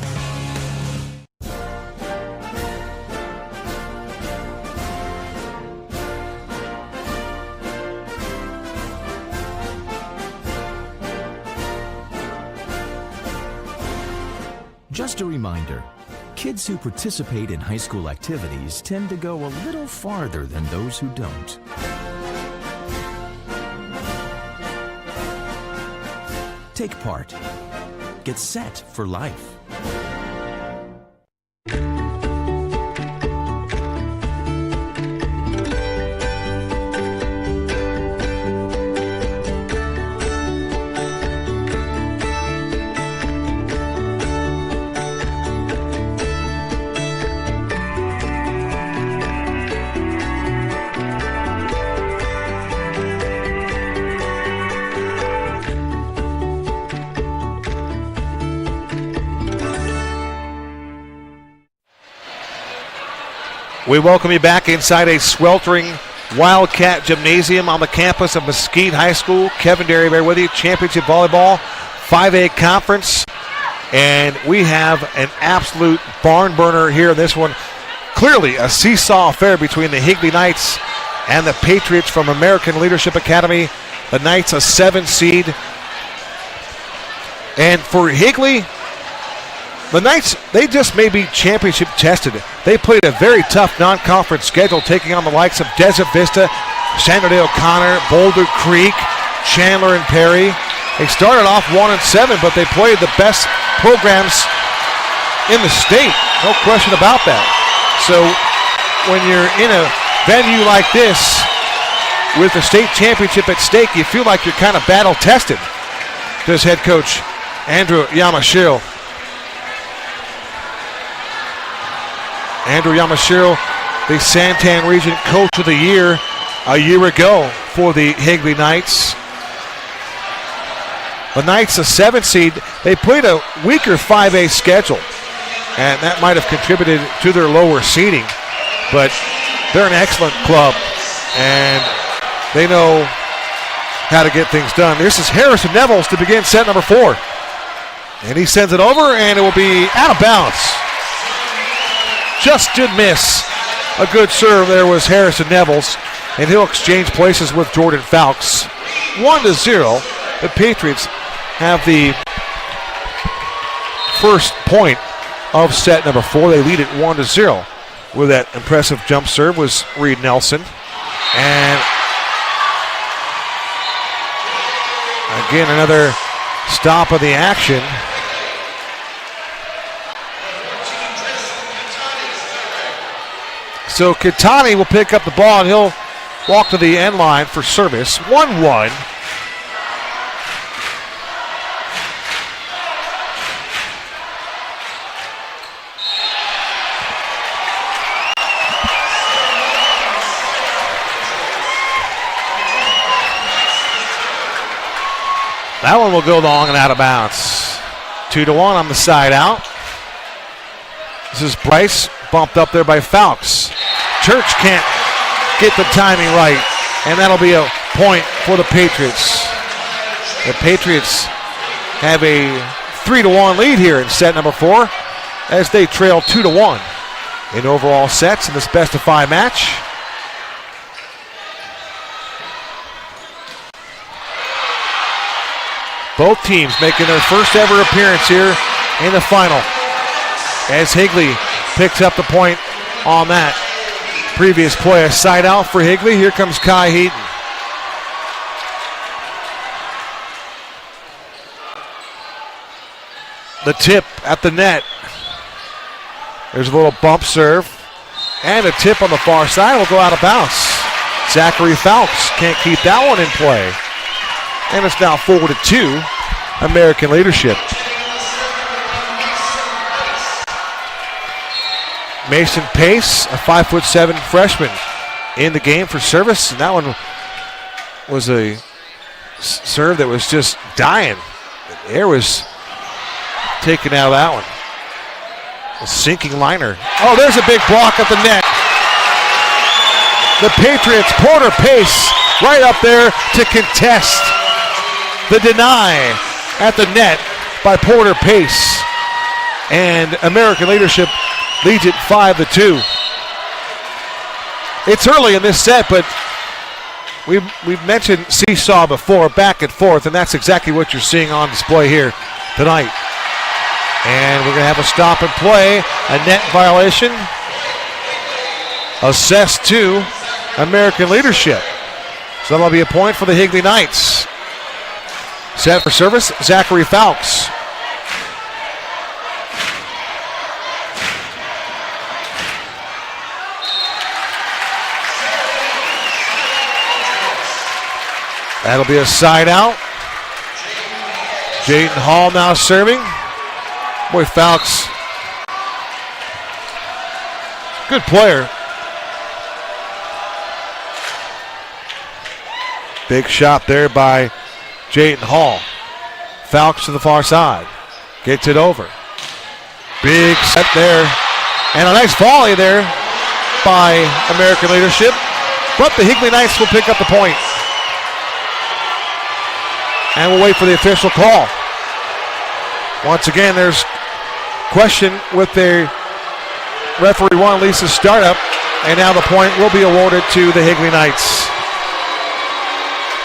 Just a reminder, kids who participate in high school activities tend to go a little farther than those who don't. Take part. Get set for life. We welcome you back inside a sweltering Wildcat Gymnasium on the campus of Mesquite High School. Kevin Derryberry with you, Championship Volleyball 5A Conference. And we have an absolute barn burner here in this one. Clearly a seesaw affair between the Higley Knights and the Patriots from American Leadership Academy. The Knights a 7 seed. And for Higley, the Knights, they just may be championship tested. They played a very tough non-conference schedule, taking on the likes of Desert Vista, San Jose O'Connor, Boulder Creek, Chandler and Perry. They started off 1-7, but they played the best programs in the state. No question about that. So when you're in a venue like this with the state championship at stake, you feel like you're kind of battle tested, does head coach Andrew Yamashiro. Andrew Yamashiro, the Santan Region Coach of the Year a year ago for the Higley Knights. The Knights, a 7 seed, they played a weaker 5A schedule, and that might have contributed to their lower seeding. But they're an excellent club, and they know how to get things done. This is Harrison Nevels to begin set number 4. And he sends it over, and it will be out of bounds. Just did miss. A good serve there was Harrison Nevels, and he'll exchange places with Jordan Fowlks. 1-0. The Patriots have the first point of set number 4. They lead it 1-0. With that impressive jump serve was Reed Nelson. And again, another stop of the action. So Kitani will pick up the ball, and he'll walk to the end line for service. 1-1. That one will go long and out of bounds. 2-1 on the side out. This is Bryce, bumped up there by Fowlks. Church can't get the timing right, and that'll be a point for the Patriots. The Patriots have a 3-1 lead here in set number 4 as they trail 2-1 in overall sets in this best-of-5 match. Both teams making their first ever appearance here in the final as Higley picks up the point on that previous play. A side out for Higley. Here comes Kai Heaton. The tip at the net. There's a little bump serve. And a tip on the far side will go out of bounds. Zachary Fowles can't keep that one in play. And it's now 4-2, American leadership. Mason Pace, a 5'7" freshman, in the game for service. And that one was a serve that was just dying. The air was taken out of that one. A sinking liner. Oh, there's a big block at the net. The Patriots, Porter Pace, right up there to contest. The deny at the net by Porter Pace. And American leadership leads it 5-2. It's early in this set, but we've mentioned seesaw before, back and forth, and that's exactly what you're seeing on display here tonight. And we're going to have a stop and play, a net violation, assessed to American leadership. So that'll be a point for the Higley Knights. Set for service, Zachary Fowles. That'll be a side out. Jayden Hall now serving. Boy, Fowles, good player. Big shot there by Jayden Hall. Fowles to the far side. Gets it over. Big set there. And a nice volley there by American leadership. But the Higley Knights will pick up the point. And we'll wait for the official call. Once again, there's question with the referee one, Lisa's startup, and now the point will be awarded to the Higley Knights.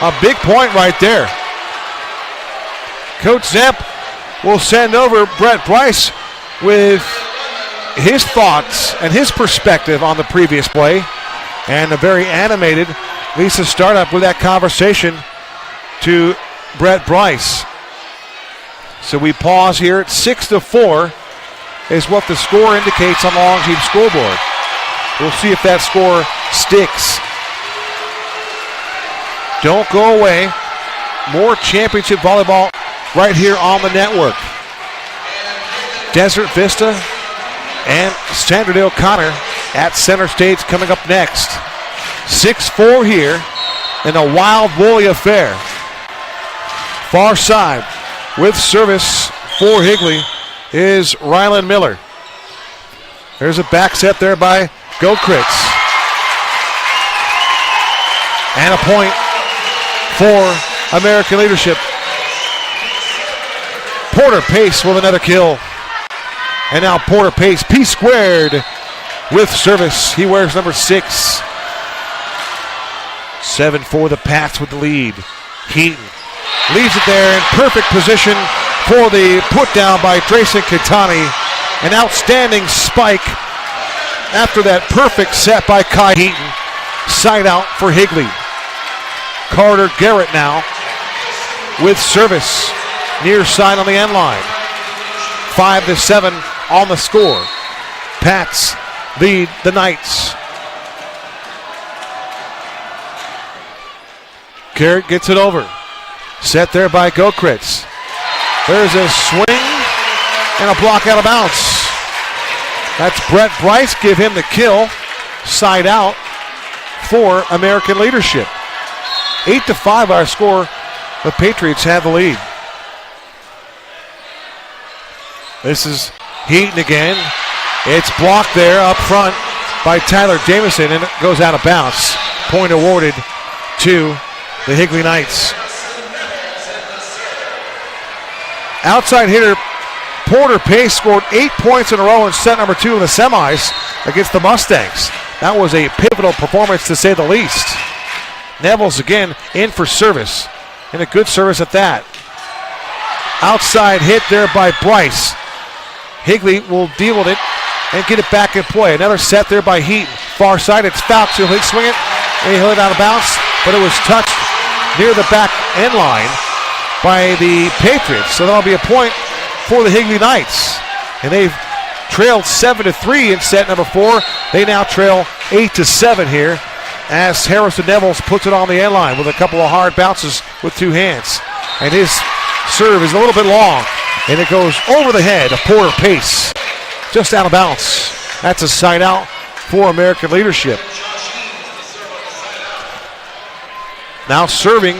A big point right there. Coach Zemp will send over Brett Bryce with his thoughts and his perspective on the previous play, and a very animated Lisa startup with that conversation to Brett Bryce. So we pause here at 6-4 is what the score indicates on the Long Beach scoreboard. We'll see if that score sticks. Don't go away. More championship volleyball right here on the network. Desert Vista and Sandra O'Connor at center stage coming up next. 6-4 here in a wild woolly affair. Far side with service for Higley is Rylan Miller. There's a back set there by Gokritz. And a point for American leadership. Porter Pace with another kill. And now Porter Pace, P squared with service. He wears number 6. 7-4 the Pats with the lead. Heaton leaves it there in perfect position for the put down by Dreyson Kitani. An outstanding spike after that perfect set by Kai Heaton. Side out for Higley. Carter Garrett now with service. Near side on the end line. 5-7 on the score. Pats lead the Knights. Garrett gets it over. Set there by Gokritz. There's a swing and a block out of bounds. That's Brett Bryce. Give him the kill. Side out for American leadership. 8-5 our score. The Patriots have the lead. This is Heaton again. It's blocked there up front by Tyler Jamison, and it goes out of bounds. Point awarded to the Higley Knights. Outside hitter Porter Pace scored 8 points in a row in set number 2 in the semis against the Mustangs. That was a pivotal performance to say the least. Neville's again in for service, and a good service at that. Outside hit there by Bryce. Higley will deal with it and get it back in play. Another set there by Heaton. Far side, it's Fouts who'll swing it. And he hit it out of bounds, but it was touched near the back end line by the Patriots. So that'll be a point for the Higley Knights. And they've trailed 7-3 in set number 4. They now trail 8-7 here as Harrison Nevels puts it on the end line with a couple of hard bounces with 2 hands. And his serve is a little bit long, and it goes over the head of Porter Pace, just out of bounds. That's a side out for American Leadership. Now serving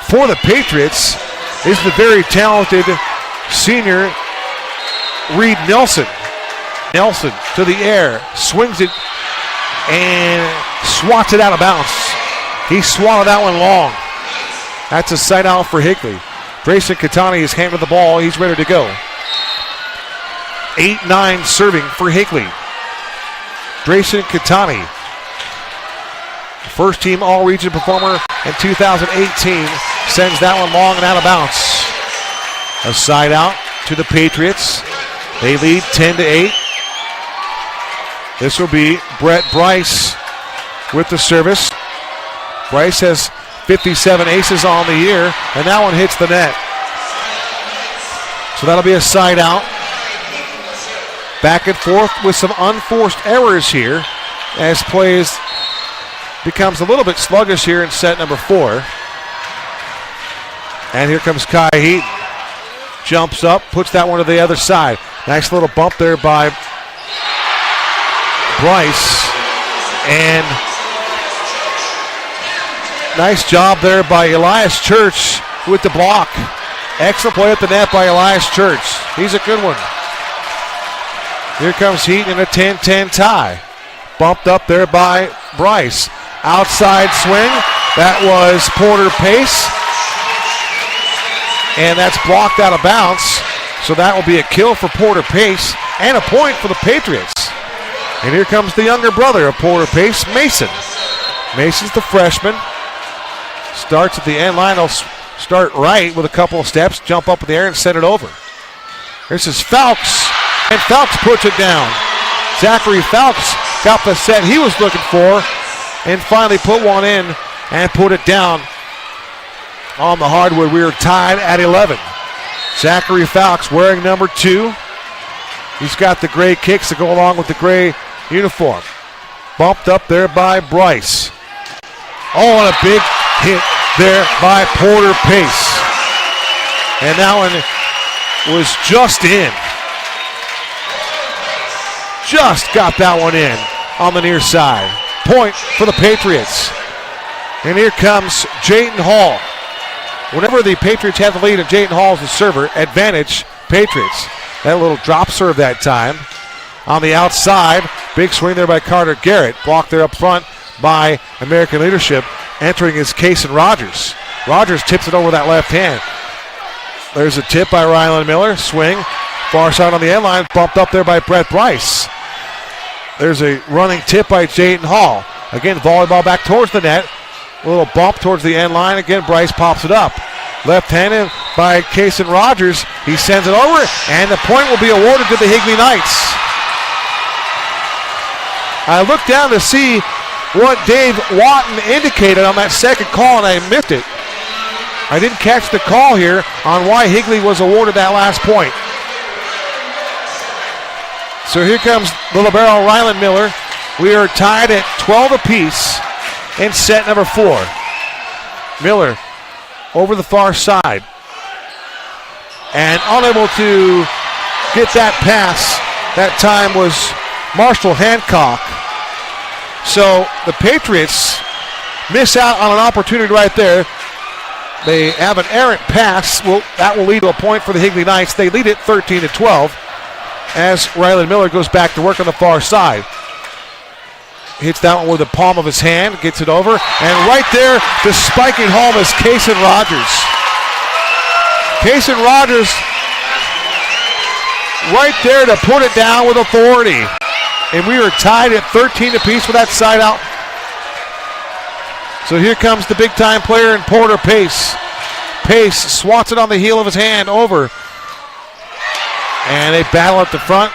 for the Patriots is the very talented senior Reed Nelson. Nelson to the air, swings it and swats it out of bounds. He swatted that one long. That's a side out for Higley. Dreyson Katani has handled the ball. He's ready to go. 8-9 serving for Higley. Dreyson Katani, first team all-region performer in 2018, sends that one long and out of bounds. A side out to the Patriots. They lead 10-8. This will be Brett Bryce with the service. Bryce has 57 aces on the year, and that one hits the net. So that'll be a side out. Back and forth with some unforced errors here as plays becomes a little bit sluggish here in set number 4. And here comes Kai Heaton. Jumps up, puts that one to the other side. Nice little bump there by Bryce. And nice job there by Elias Church with the block. Excellent play at the net by Elias Church. He's a good one. Here comes Heaton in a 10-10 tie. Bumped up there by Bryce. Outside swing. That was Porter Pace. And that's blocked out of bounds. So that will be a kill for Porter Pace and a point for the Patriots. And here comes the younger brother of Porter Pace, Mason. Mason's the freshman. Starts at the end line. He'll start right with a couple of steps, jump up in the air and send it over. This is Fouts. And Fouts puts it down. Zachary Fouts got the set he was looking for and finally put one in and put it down on the hardwood. We are tied at 11. Zachary Fouts wearing number 2. He's got the gray kicks to go along with the gray uniform. Bumped up there by Bryce. Oh, and a big hit there by Porter Pace. And that one was just in. Just got that one in on the near side. Point for the Patriots. And here comes Jayden Hall. Whenever the Patriots have the lead and Jayden Hall is the server, advantage Patriots. That little drop serve that time. On the outside, big swing there by Carter Garrett. Blocked there up front by American Leadership. Entering is Kason Rogers. Rogers tips it over that left hand. There's a tip by Rylan Miller. Swing. Far side on the end line. Bumped up there by Brett Bryce. There's a running tip by Jayden Hall. Again, volleyball back towards the net. A little bump towards the end line. Again, Bryce pops it up. Left-handed by Kason Rogers. He sends it over, and the point will be awarded to the Higley Knights. I looked down to see what Dave Watton indicated on that second call, and I missed it. I didn't catch the call here on why Higley was awarded that last point. So here comes the libero Rylan Miller. We are tied at 12 apiece in set number 4. Miller over the far side. And unable to get that pass. That time was Marshall Hancock. So the Patriots miss out on an opportunity right there. They have an errant pass. Well, that will lead to a point for the Higley Knights. They lead it 13-12 as Rylan Miller goes back to work on the far side. Hits that one with the palm of his hand, gets it over, and right there to spiking home is Kason Rogers. Kason Rogers right there to put it down with authority. And we are tied at 13 apiece with that side out. So here comes the big time player in Porter Pace. Pace swats it on the heel of his hand over. And they battle at the front.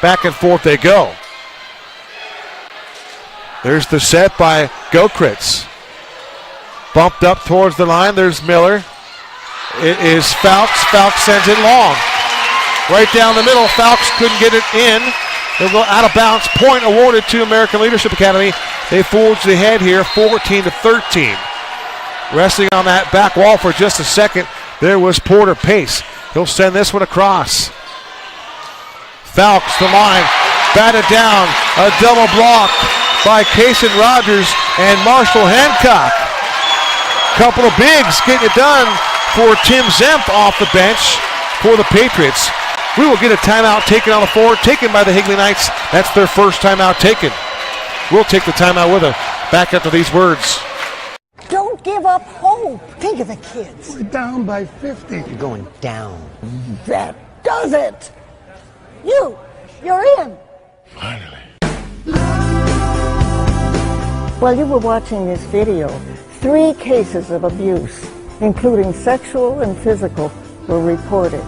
Back and forth they go. There's the set by Gokritz. Bumped up towards the line. There's Miller. It is Fowlks. Fowlks sends it long. Right down the middle. Fowlks couldn't get it in. They'll go out of bounds. Point awarded to American Leadership Academy. They forged ahead here, 14-13. Resting on that back wall for just a second, there was Porter Pace. He'll send this one across. Fowlks, the line, batted down. A double block by Kason Rogers and Marshall Hancock. Couple of bigs getting it done for Tim Zemp off the bench for the Patriots. We will get a timeout taken on the floor, taken by the Higley Knights. That's their first timeout taken. We'll take the timeout with them. Back after these words. Don't give up hope. Think of the kids. We're down by 50. You're going down. That does it. You're in. Finally. While you were watching this video, 3 cases of abuse, including sexual and physical, were reported.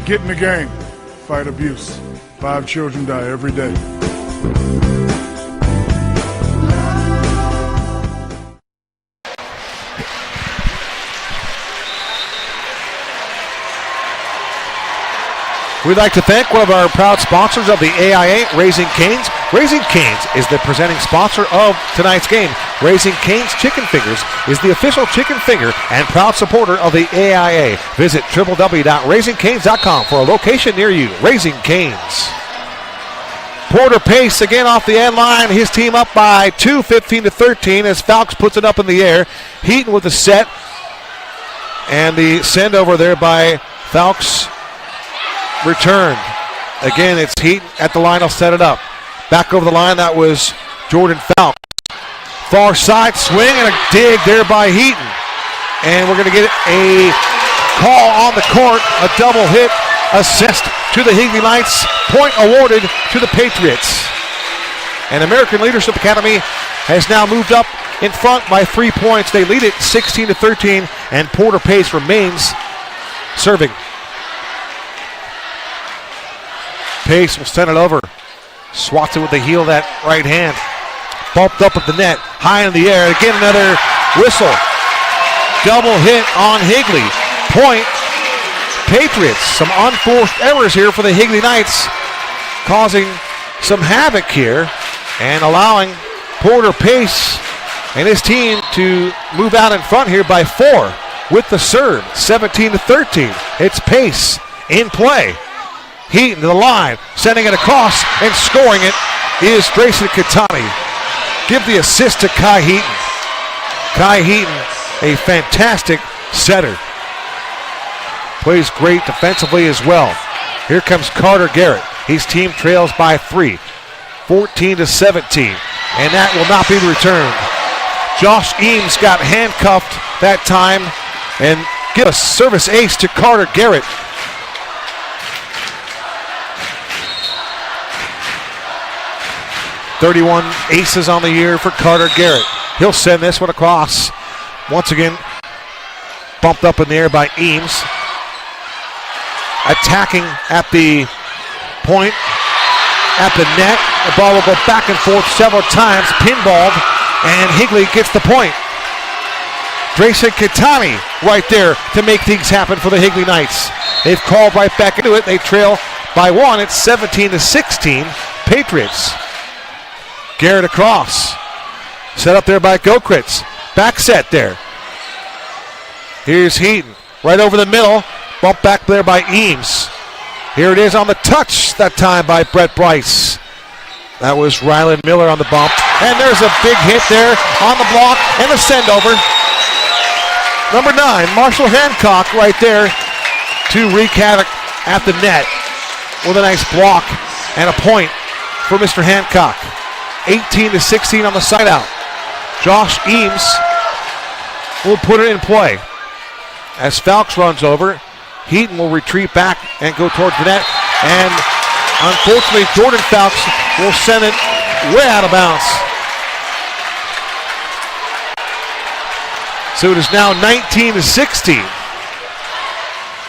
Get in the game. Fight abuse. 5 children die every day. We'd like to thank one of our proud sponsors of the AIA, Raising Cane's. Raising Cane's is the presenting sponsor of tonight's game. Raising Cane's Chicken Fingers is the official chicken finger and proud supporter of the AIA. Visit www.raisingcanes.com for a location near you. Raising Cane's. Porter Pace again off the end line. His team up by 2, 15-13 as Fowlks puts it up in the air. Heaton with the set. And the send over there by Fowlks. Returned. Again, it's Heaton at the line. I'll set it up. Back over the line, that was Jordan Fowlks. Far side swing and a dig there by Heaton. And we're going to get a call on the court. A double hit assist to the Higley Knights. Point awarded to the Patriots. And American Leadership Academy has now moved up in front by 3 points. They lead it 16-13, and Porter Pace remains serving. Pace will send it over. Swats it with the heel of that right hand. Bumped up at the net. High in the air. Again, another whistle. Double hit on Higley. Point. Patriots. Some unforced errors here for the Higley Knights. Causing some havoc here. And allowing Porter Pace and his team to move out in front here by 4 with the serve. 17-13. It's Pace in play. Heaton to the line, sending it across and scoring it is Dreyson Katani. Give the assist to Kai Heaton. Kai Heaton, a fantastic setter. Plays great defensively as well. Here comes Carter Garrett. His team trails by 3, 14-17, and that will not be returned. Josh Eames got handcuffed that time and give a service ace to Carter Garrett. 31 aces on the year for Carter Garrett. He'll send this one across. Once again, bumped up in the air by Eames. Attacking at the point, at the net. The ball will go back and forth several times, pinballed, and Higley gets the point. Dreyson Katani right there to make things happen for the Higley Knights. They've called right back into it. They trail by 1. It's 17-16, Patriots. Garrett across. Set up there by Gokritz. Back set there. Here's Heaton. Right over the middle. Bump back there by Eames. Here it is on the touch that time by Brett Bryce. That was Ryland Miller on the bump. And there's a big hit there on the block and a send over. Number 9, Marshall Hancock right there to wreak havoc at the net with a nice block and a point for Mr. Hancock. 18-16 on the side out. Josh Eames will put it in play. As Fowlks runs over, Heaton will retreat back and go towards the net. And unfortunately, Jordan Fowlks will send it way out of bounds. So it is now 19-16.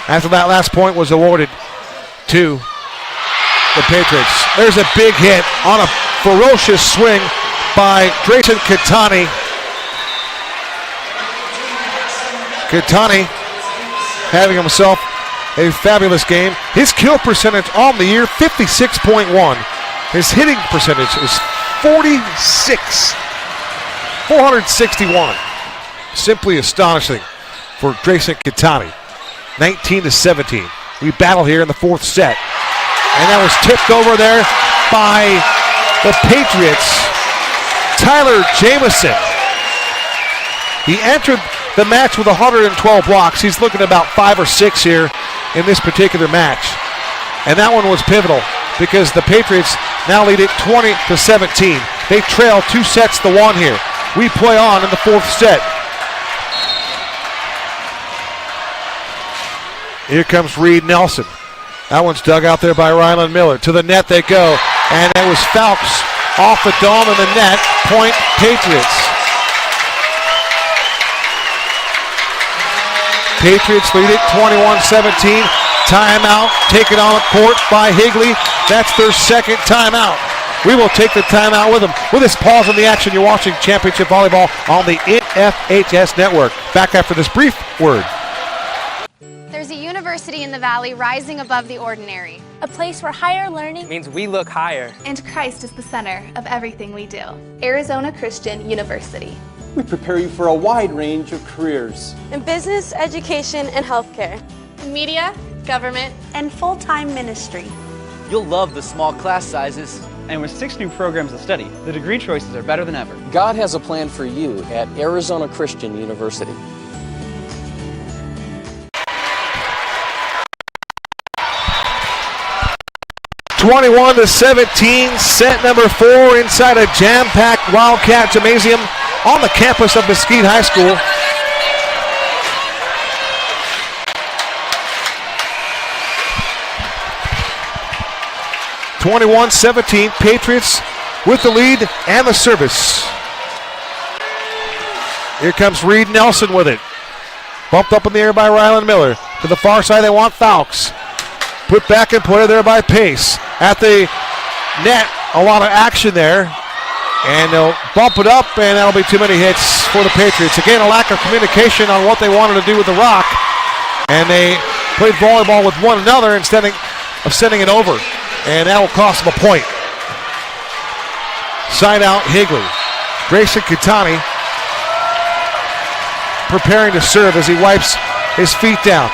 After that last point was awarded to the Patriots. There's a big hit on a ferocious swing by Dreyson Kitani. Kitani having himself a fabulous game. His kill percentage on the year, 56.1. His hitting percentage is 461. Simply astonishing for Dreyson Kitani. 19-17. We battle here in the fourth set. And that was tipped over there by the Patriots. Tyler Jamison. He entered the match with 112 blocks. He's looking about 5 or 6 here in this particular match. And that one was pivotal because the Patriots now lead it 20-17. They trail 2-1 here. We play on in the fourth set. Here comes Reed Nelson. That one's dug out there by Ryland Miller. To the net they go. And it was Falks off the dome of the net. Point Patriots. Patriots lead it 21-17. Timeout taken on the court by Higley. That's their second timeout. We will take the timeout with them. With this pause on the action, you're watching Championship Volleyball on the FHS Network. Back after this brief word. There's a university in the valley rising above the ordinary. A place where higher learning means we look higher. And Christ is the center of everything we do. Arizona Christian University. We prepare you for a wide range of careers. in business, education, and healthcare. Media, government, and full-time ministry. You'll love the small class sizes. And with 6 new programs to study, the degree choices are better than ever. God has a plan for you at Arizona Christian University. (21-17), set number 4 inside a jam-packed Wildcat Gymnasium on the campus of Mesquite High School. (21-17), Patriots with the lead and the service. Here comes Reed Nelson with it. Bumped up in the air by Ryland Miller. To the far side, they want Falks. Put back and put it there by Pace. At the net, a lot of action there. And they'll bump it up, and that'll be too many hits for the Patriots. Again, a lack of communication on what they wanted to do with the rock. And they played volleyball with one another instead of sending it over. And that will cost them a point. Side out, Higley. Dreyson Kitani preparing to serve as he wipes his feet down.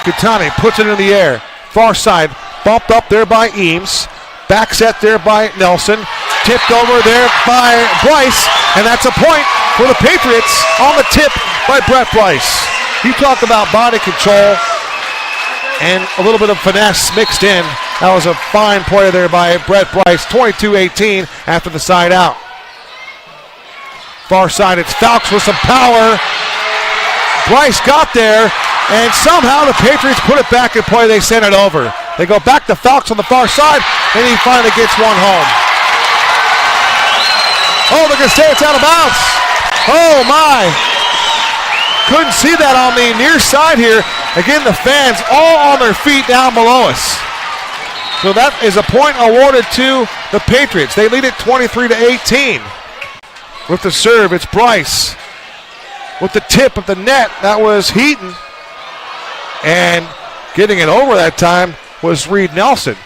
Kitani puts it in the air. Far side, bumped up there by Eames. Back set there by Nelson. Tipped over there by Bryce. And that's a point for the Patriots on the tip by Brett Bryce. You talk about body control and a little bit of finesse mixed in. That was a fine play there by Brett Bryce. 22-18 after the side out. Far side, it's Falks with some power. Bryce got there, and somehow the Patriots put it back in play. They sent it over. They go back to Falks on the far side, and he finally gets one home. Oh, they're going to say it's out of bounds. Oh, my. Couldn't see that on the near side here. Again, the fans all on their feet down below us. So that is a point awarded to the Patriots. They lead it 23-18. With the serve, it's Bryce. With the tip of the net, that was Heaton. And getting it over that time was Reed Nelson.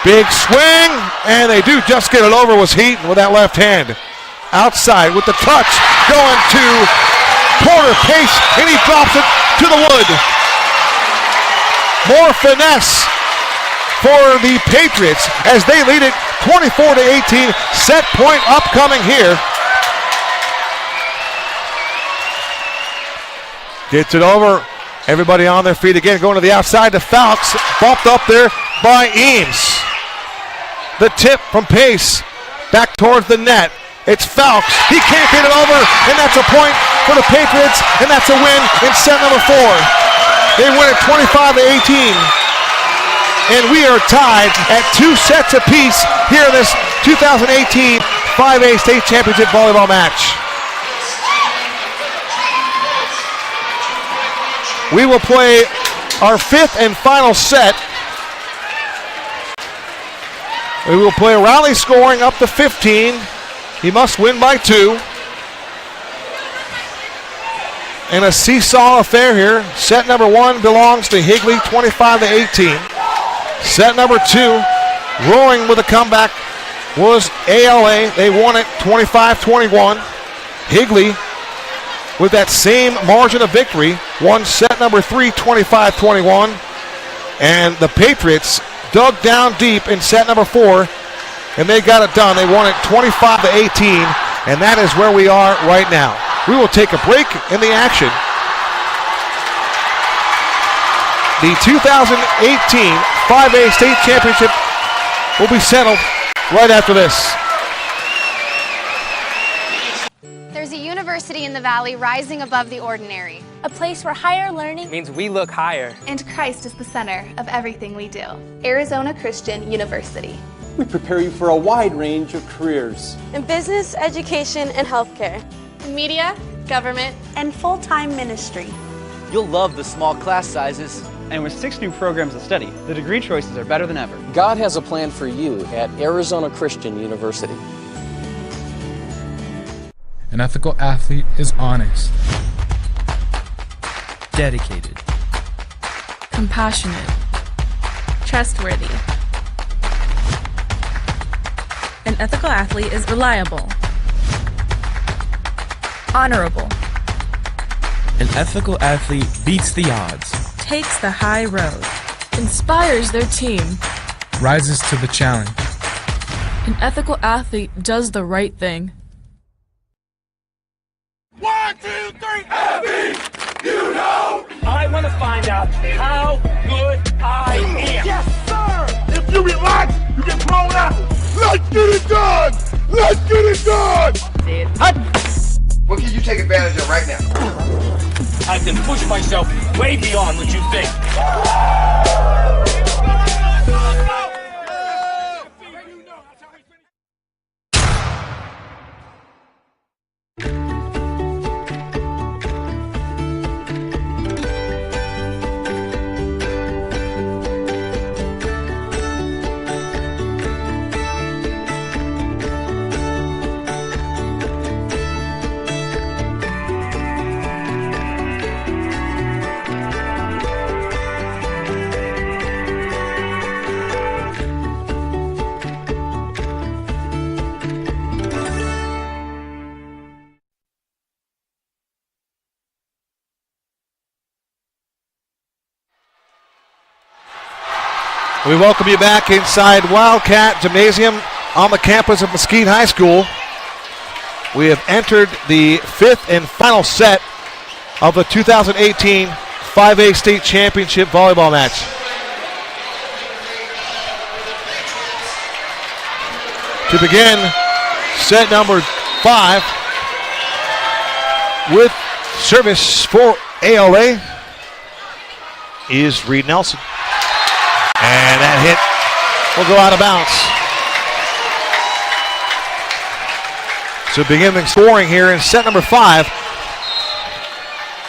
Big swing, and they do just get it over was Heaton with that left hand. Outside with the touch, going to Porter Pace, and he drops it to the wood. More finesse for the Patriots as they lead it 24-18. Set point upcoming here. Gets it over. Everybody on their feet again, going to the outside to Falks. Bumped up there by Eames. The tip from Pace back towards the net. It's Falks. He can't get it over, and that's a point for the Patriots, and that's a win in set number 4. They win it 25-18. And we are tied at 2 sets apiece here in this 2018 5A State Championship Volleyball match. We will play our 5th and final set We will play a rally scoring up to 15. He must win by 2. And a seesaw affair here. Set number 1 belongs to Higley, 25-18. Set number 2, roaring with a comeback, was ALA. They won it 25-21. Higley, with that same margin of victory, won set number 3, 25-21. And the Patriots dug down deep in set number 4, and they got it done. They won it 25-18, and that is where we are right now. We will take a break in the action. The 2018 5A state championship will be settled right after this. There's a university in the valley rising above the ordinary. A place where higher learning means we look higher. And Christ is the center of everything we do. Arizona Christian University. We prepare you for a wide range of careers. in business, education, and healthcare, Media, government, and full-time ministry. You'll love the small class sizes. And with 6 new programs of study, the degree choices are better than ever. God has a plan for you at Arizona Christian University. An ethical athlete is honest, Dedicated. compassionate, trustworthy. An ethical athlete is reliable, honorable, An ethical athlete beats the odds. takes the high road, Inspires their team. rises to the challenge. An ethical athlete does the right thing. 1, 2, 3, heavy! You know! I want to find out how good I am. Yes, sir! If you relax, you get thrown out. Let's get it done! Let's get it done! What can you take advantage of right now? I can push myself way beyond what you think. We welcome you back inside Wildcat Gymnasium on the campus of Mesquite High School. We have entered the 5th and final set of the 2018 5A State Championship volleyball match. To begin set number 5 with service for ALA is Reed Nelson. And that hit will go out of bounds. So beginning scoring here in set number 5.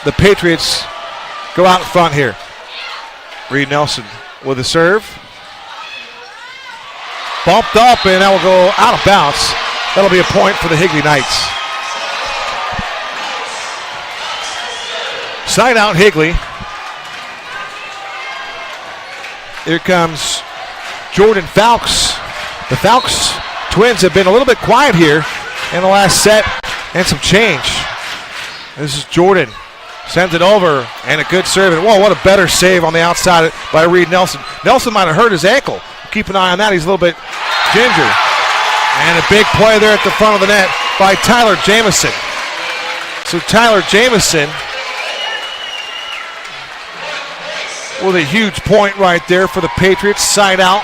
The Patriots go out in front here. Reed Nelson with a serve. Bumped up, and that will go out of bounds. That'll be a point for the Higley Knights. Side out Higley. Here comes Jordan Falks. The Falks twins have been a little bit quiet here in the last set and some change. This is Jordan. Sends it over, and a good serve. And whoa, what a better save on the outside by Reed Nelson. Nelson might have hurt his ankle. Keep an eye on that. He's a little bit ginger. And a big play there at the front of the net by Tyler Jamison. So Tyler Jamison with a huge point right there for the Patriots. Side out.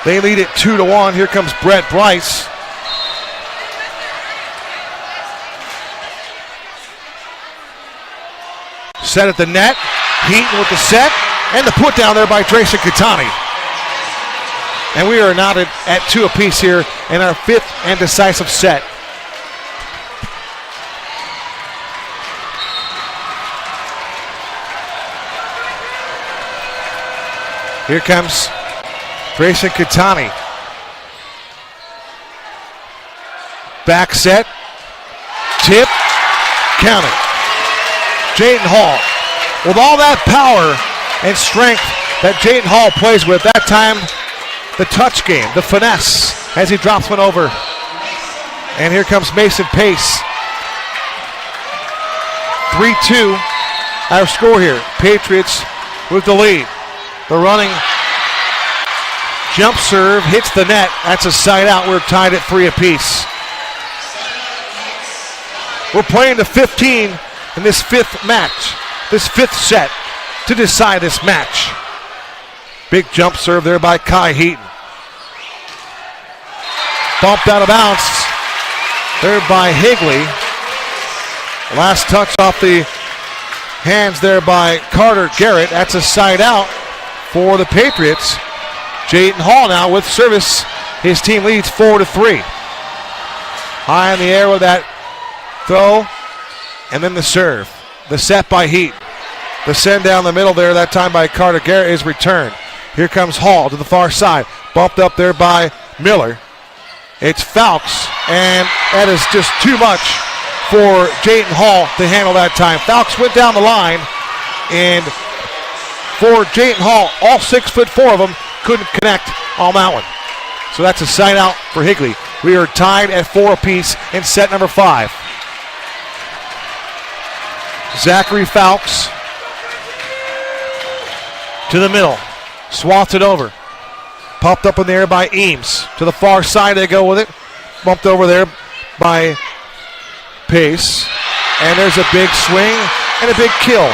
They lead it 2-1. Here comes Brett Bryce. Set at the net. Heaton with the set. And the put down there by Dreyson Katani. And we are now at 2 apiece here in our 5th and decisive set. Here comes Dreyson Katani. back set. Tip. Count it. Jayden Hall. With all that power and strength that Jayden Hall plays with, that time the touch game, the finesse as he drops one over. And here comes Mason Pace. 3-2 our score here. Patriots with the lead. The running jump serve hits the net. That's a side out. We're tied at 3 apiece. We're playing to 15 in this fifth match, this fifth set to decide this match. Big jump serve there by Kai Heaton. Bumped out of bounds there by Higley. Last touch off the hands there by Carter Garrett. That's a side out for the Patriots. Jayden Hall now with service. His team leads 4-3. High in the air with that throw, and then the serve. The set by Heat. The send down the middle there, that time by Carter Garrett, is returned. Here comes Hall to the far side. Bumped up there by Miller. It's Fowlks, and that is just too much for Jayden Hall to handle that time. Fowlks went down the line, and for Jayden Hall, all 6'4" of them couldn't connect on that one. So that's a side out for Higley. We are tied at 4 apiece in set number 5. Zachary Fowlks to the middle. Swats it over. Popped up in the air by Eames. To the far side they go with it. Bumped over there by Pace. And there's a big swing and a big kill.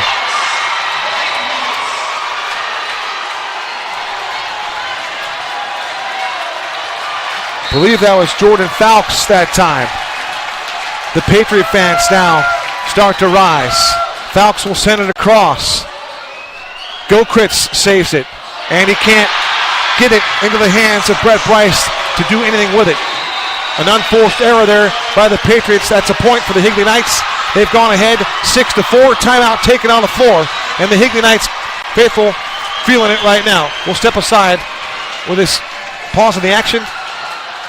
I believe that was Jordan Fowlks that time. The Patriot fans now start to rise. Fowlks will send it across. Gokritz saves it, and he can't get it into the hands of Brett Bryce to do anything with it. An unforced error there by the Patriots. That's a point for the Higley Knights. They've gone ahead 6-4. Timeout taken on the floor, and the Higley Knights faithful feeling it right now. We'll step aside with this pause in the action.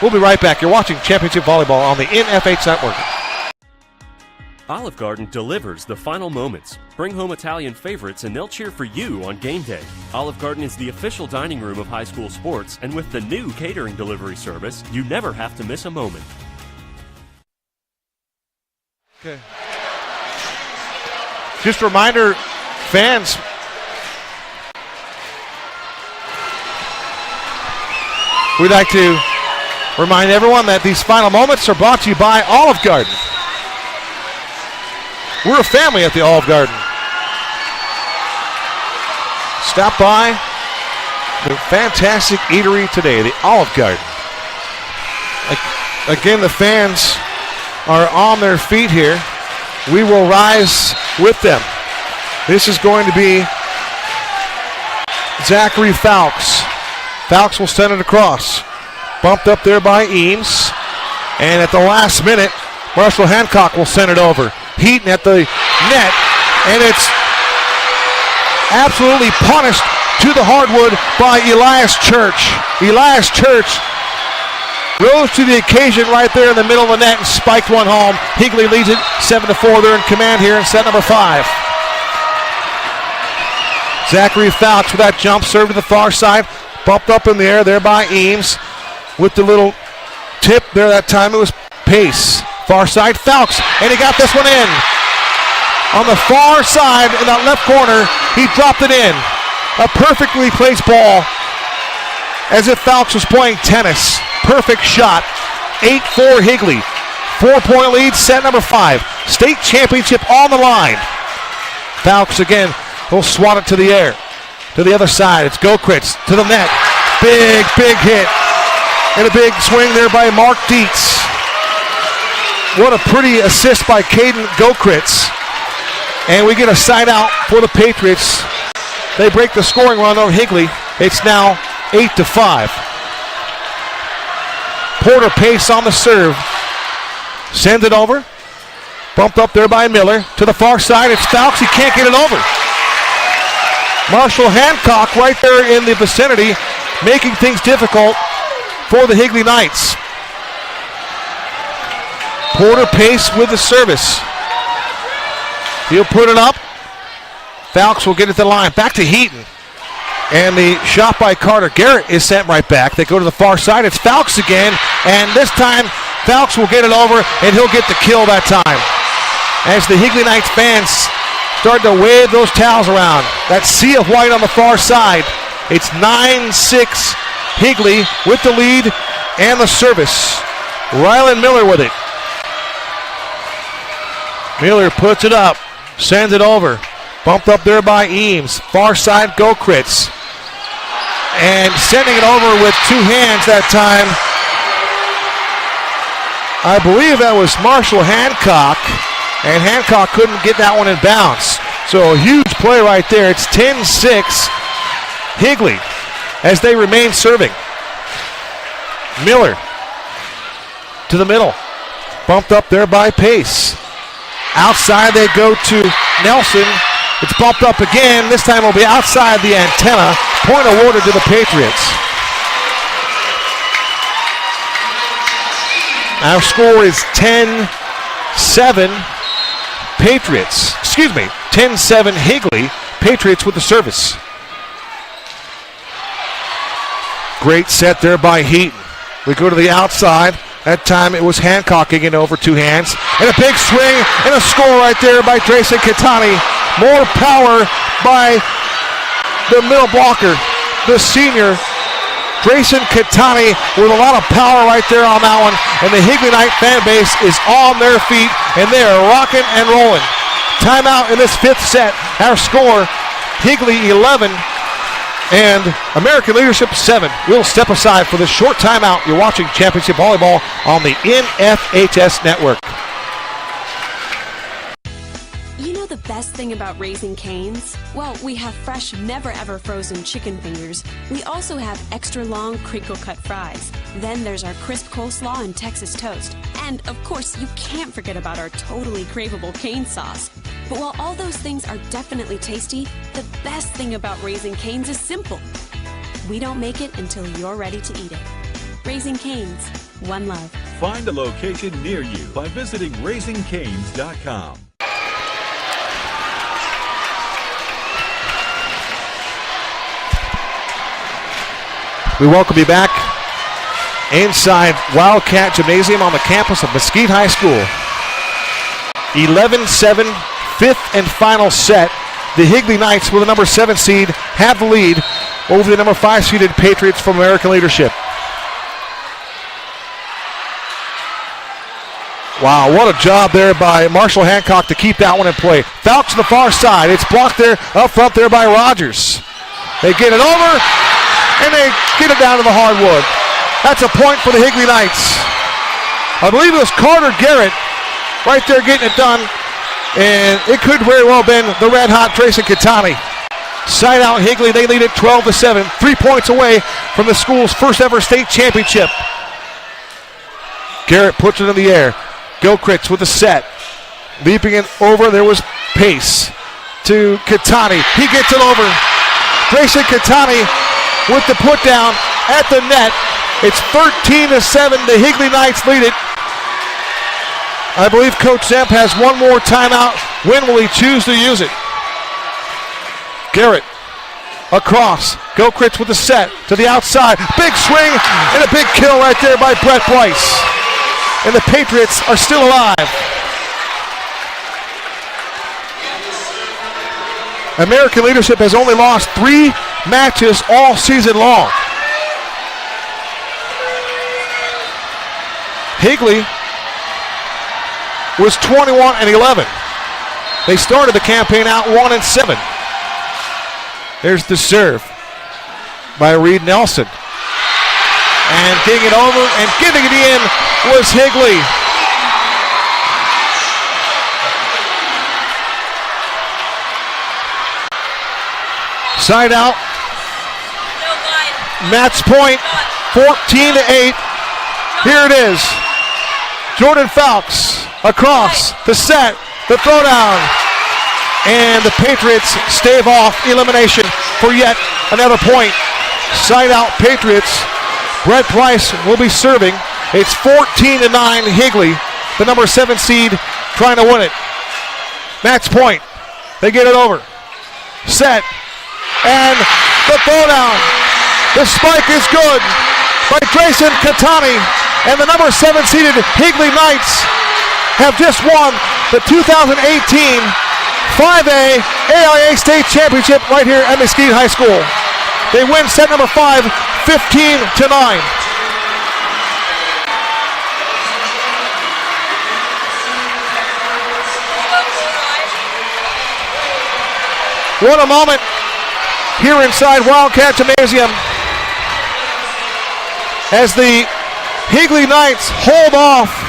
We'll be right back. You're watching Championship Volleyball on the NFH Network. Olive Garden delivers the final moments. Bring home Italian favorites and they'll cheer for you on game day. Olive Garden is the official dining room of high school sports, and with the new catering delivery service, you never have to miss a moment. Okay. Just a reminder, fans, we'd like to remind everyone that these final moments are brought to you by Olive Garden. We're a family at the Olive Garden. Stop by the fantastic eatery today, the Olive Garden. Again, the fans are on their feet here. We will rise with them. This is going to be Zachary Fowlks. Fowlks will send it across. Bumped up there by Eames. And at the last minute, Marshall Hancock will send it over. Heaton at the net, and it's absolutely punished to the hardwood by Elias Church. Elias Church rose to the occasion right there in the middle of the net and spiked one home. Higley leads it 7-4. They're in command here in set number 5. Zachary Fowlks with that jump serve to the far side. Bumped up in the air there by Eames with the little tip there. That time it was Pace. Far side, Fowlks, and he got this one in. On the far side, in that left corner, he dropped it in. A perfectly placed ball, as if Fowlks was playing tennis. Perfect shot. 8-4 Higley. 4-point lead, set number 5. State championship on the line. Fowlks again will swat it to the air. To the other side, it's Gokritz to the net. Big hit. And a big swing there by Mark Dietz. What a pretty assist by Caden Gokritz. And we get a side out for the Patriots. They break the scoring run over Higley. It's now 8-5. Porter Pace on the serve. Sends it over. Bumped up there by Miller. To the far side, it's Fowlks. He can't get it over. Marshall Hancock right there in the vicinity, making things difficult for the Higley Knights. Porter Pace with the service. He'll put it up. Falks will get it to the line. Back to Heaton. And the shot by Carter Garrett is sent right back. They go to the far side. It's Falks again. And this time, Falks will get it over, and he'll get the kill that time. As the Higley Knights fans start to wave those towels around. That sea of white on the far side. It's 9-6 Higley with the lead and the service. Rylan Miller with it. Miller puts it up, sends it over. Bumped up there by Eames. Far side, Gokrits. And sending it over with two hands that time. I believe that was Marshall Hancock. And Hancock couldn't get that one in bounds. So a huge play right there. It's 10-6 Higley as they remain serving. Miller to the middle. Bumped up there by Pace. Outside they go to Nelson. It's bumped up again. This time it'll be outside the antenna. Point awarded to the Patriots. Our score is 10-7 Patriots. 10-7 Higley. Patriots with the service. Great set there by Heaton. We go to the outside. That time it was Hancock getting over two hands. And a big swing and a score right there by Dreyson Katani. More power by the middle blocker, the senior. Dreyson Katani with a lot of power right there on that one. And the Higley Knight fan base is on their feet, and they are rocking and rolling. Timeout in this fifth set. Our score, Higley 11 and American Leadership 7. We'll step aside for this short timeout. You're watching Championship Volleyball on the NFHS Network. You know the best thing about Raising Cane's? Well, we have fresh, never-ever frozen chicken fingers. We also have extra long crinkle-cut fries. Then there's our crisp coleslaw and Texas toast. And, of course, you can't forget about our totally craveable cane sauce. But while all those things are definitely tasty, the best thing about Raising Cane's is simple. We don't make it until you're ready to eat it. Raising Cane's, one love. Find a location near you by visiting raisingcanes.com. We welcome you back inside Wildcat Gymnasium on the campus of Mesquite High School. 11-7, fifth and final set. The Higley Knights with the number 7 seed have the lead over the number 5 seeded Patriots from American Leadership. Wow, what a job there by Marshall Hancock to keep that one in play. Falcons to the far side. It's blocked there, up front there by Rogers. They get it over, and they get it down to the hardwood. That's a point for the Higley Knights. I believe it was Carter Garrett right there getting it done, and it could very well have been the red-hot Dreyson Katani. Side out Higley, they lead it 12-7, 3 points away from the school's first ever state championship. Garrett puts it in the air. Gokrits with the set. Leaping it over, there was Pace to Katani. He gets it over. Dreyson Katani with the put down at the net. It's 13-7. The Higley Knights lead it. I believe Coach Zemp has one more timeout. When will he choose to use it? Garrett across. Gokrits with the set to the outside. Big swing and a big kill right there by Brett Bryce. And the Patriots are still alive. American Leadership has only lost 3 matches all season long. Higley was 21-11. They started the campaign out 1-7. There's the serve by Reed Nelson. And getting it over and giving it in was Higley. Side out. Match point, 14-8. Here it is. Jordan Falks across the set, the throwdown. And the Patriots stave off elimination for yet another point. Side out Patriots. Brett Price will be serving. It's 14-9 Higley. the number 7 seed trying to win it. Match point. They get it over. Set. And the throwdown. The spike is good by Dreyson Katani. And the number 7 seeded Higley Knights have just won the 2018 5A AIA State Championship right here at Mesquite High School. They win set number 5, 15-9. What a moment here inside Wildcat Gymnasium as the Higley Knights hold off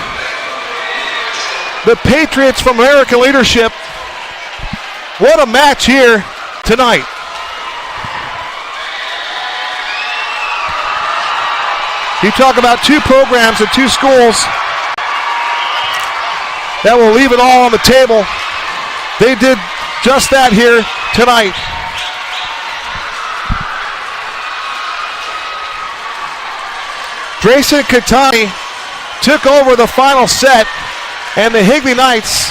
the Patriots from American Leadership. What a match here tonight. You talk about two programs and two schools that will leave it all on the table. They did just that here tonight. Dreyson Katani took over the final set, and the Higley Knights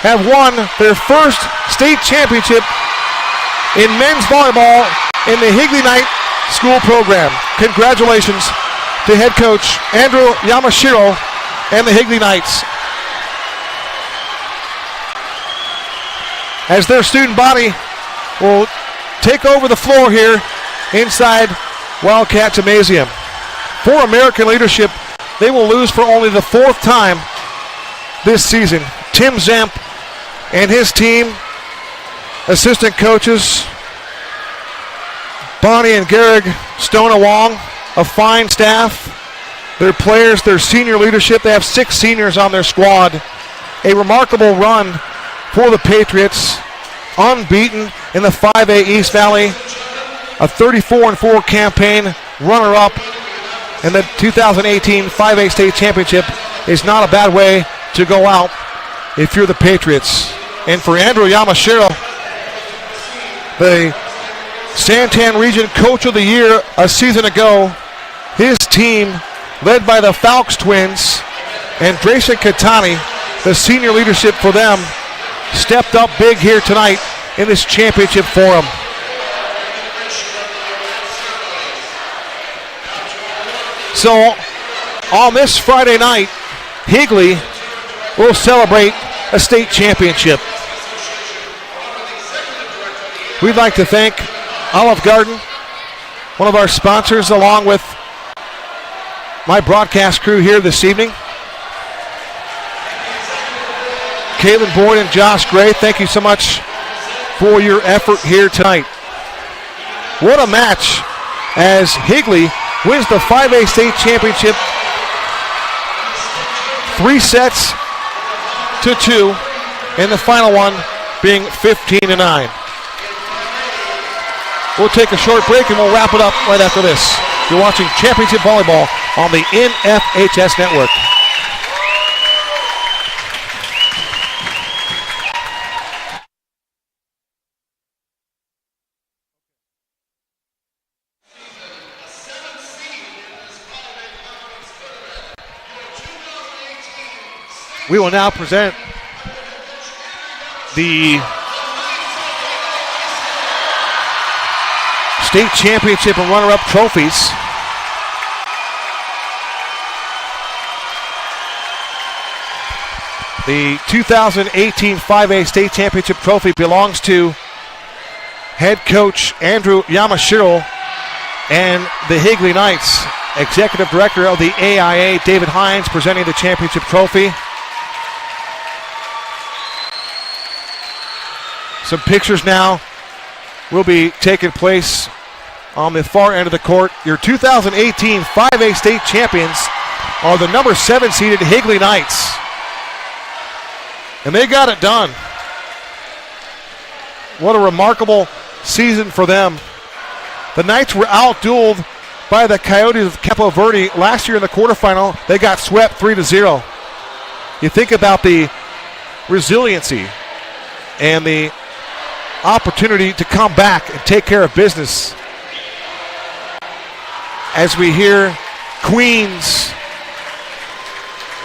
have won their first state championship in men's volleyball in the Higley Knight School program. Congratulations to head coach Andrew Yamashiro and the Higley Knights. As their student body will take over the floor here inside Wildcat Gymnasium. For American Leadership, they will lose for only the 4th time this season. Tim Zemp and his team, assistant coaches, Bonnie and Garrig Stonawong, a fine staff. Their players, their senior leadership, they have 6 seniors on their squad. A remarkable run for the Patriots, unbeaten in the 5A East Valley. A 34-4 campaign, runner-up in the 2018 5A State Championship is not a bad way to go out if you're the Patriots. And for Andrew Yamashiro, the Santan Region Coach of the Year a season ago, his team, led by the Falks twins and Dreyson Katani, the senior leadership for them, stepped up big here tonight in this championship forum. So on this Friday night, Higley will celebrate a state championship. We'd like to thank Olive Garden, one of our sponsors, along with my broadcast crew here this evening. Caitlin Boyd and Josh Gray, thank you so much for your effort here tonight. What a match as Higley wins the 5A State Championship 3-2, and the final one being 15-9. We'll take a short break and we'll wrap it up right after this. You're watching Championship Volleyball on the NFHS Network. We will now present the state championship and runner-up trophies. The 2018 5A state championship trophy belongs to head coach Andrew Yamashiro and the Higley Knights. Executive Director of the AIA, David Hines, presenting the championship trophy. Some pictures now will be taking place on the far end of the court. Your 2018 5A state champions are the number 7 seeded Higley Knights. And they got it done. What a remarkable season for them. The Knights were outdueled by the Coyotes of Capo Verde last year in the quarterfinal. They got swept 3-0. You think about the resiliency and the opportunity to come back and take care of business. As we hear Queens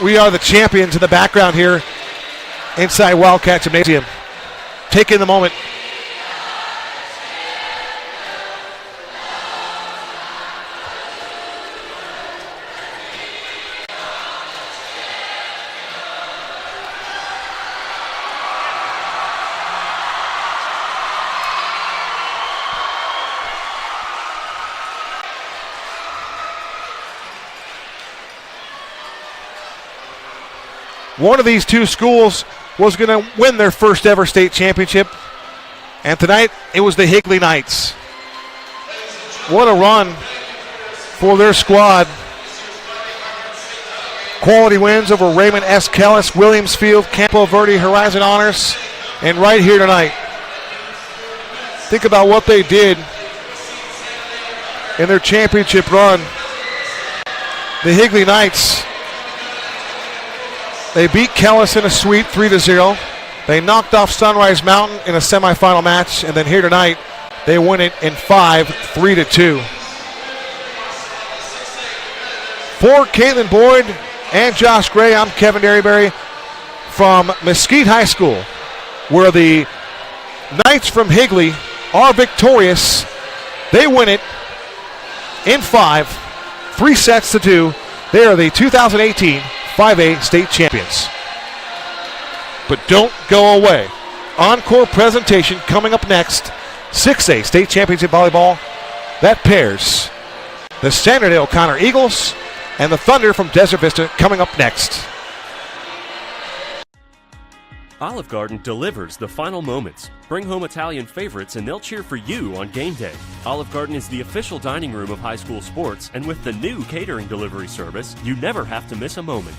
We Are the Champions in the background here inside Wildcat Gymnasium. Taking the moment. One of these two schools was going to win their first ever state championship, and tonight it was the Higley Knights. What a run for their squad. Quality wins over Raymond S. Kellis, Williamsfield, Campo Verde, Horizon Honors, and right here tonight. Think about what they did in their championship run. The Higley Knights, they beat Kellis in a sweep 3-0. They knocked off Sunrise Mountain in a semifinal match, and then here tonight, they win it in 5, 3-2. For Caitlin Boyd and Josh Gray, I'm Kevin Derryberry from Mesquite High School, where the Knights from Higley are victorious. They win it in 5, 3-2. They are the 2018 5A state champions. But don't go away. Encore presentation coming up next. 6A state championship volleyball. That pairs the Sandra Day O'Connor Eagles and the Thunder from Desert Vista coming up next. Olive Garden delivers the final moments. Bring home Italian favorites and they'll cheer for you on game day. Olive Garden is the official dining room of high school sports, and with the new catering delivery service, you never have to miss a moment.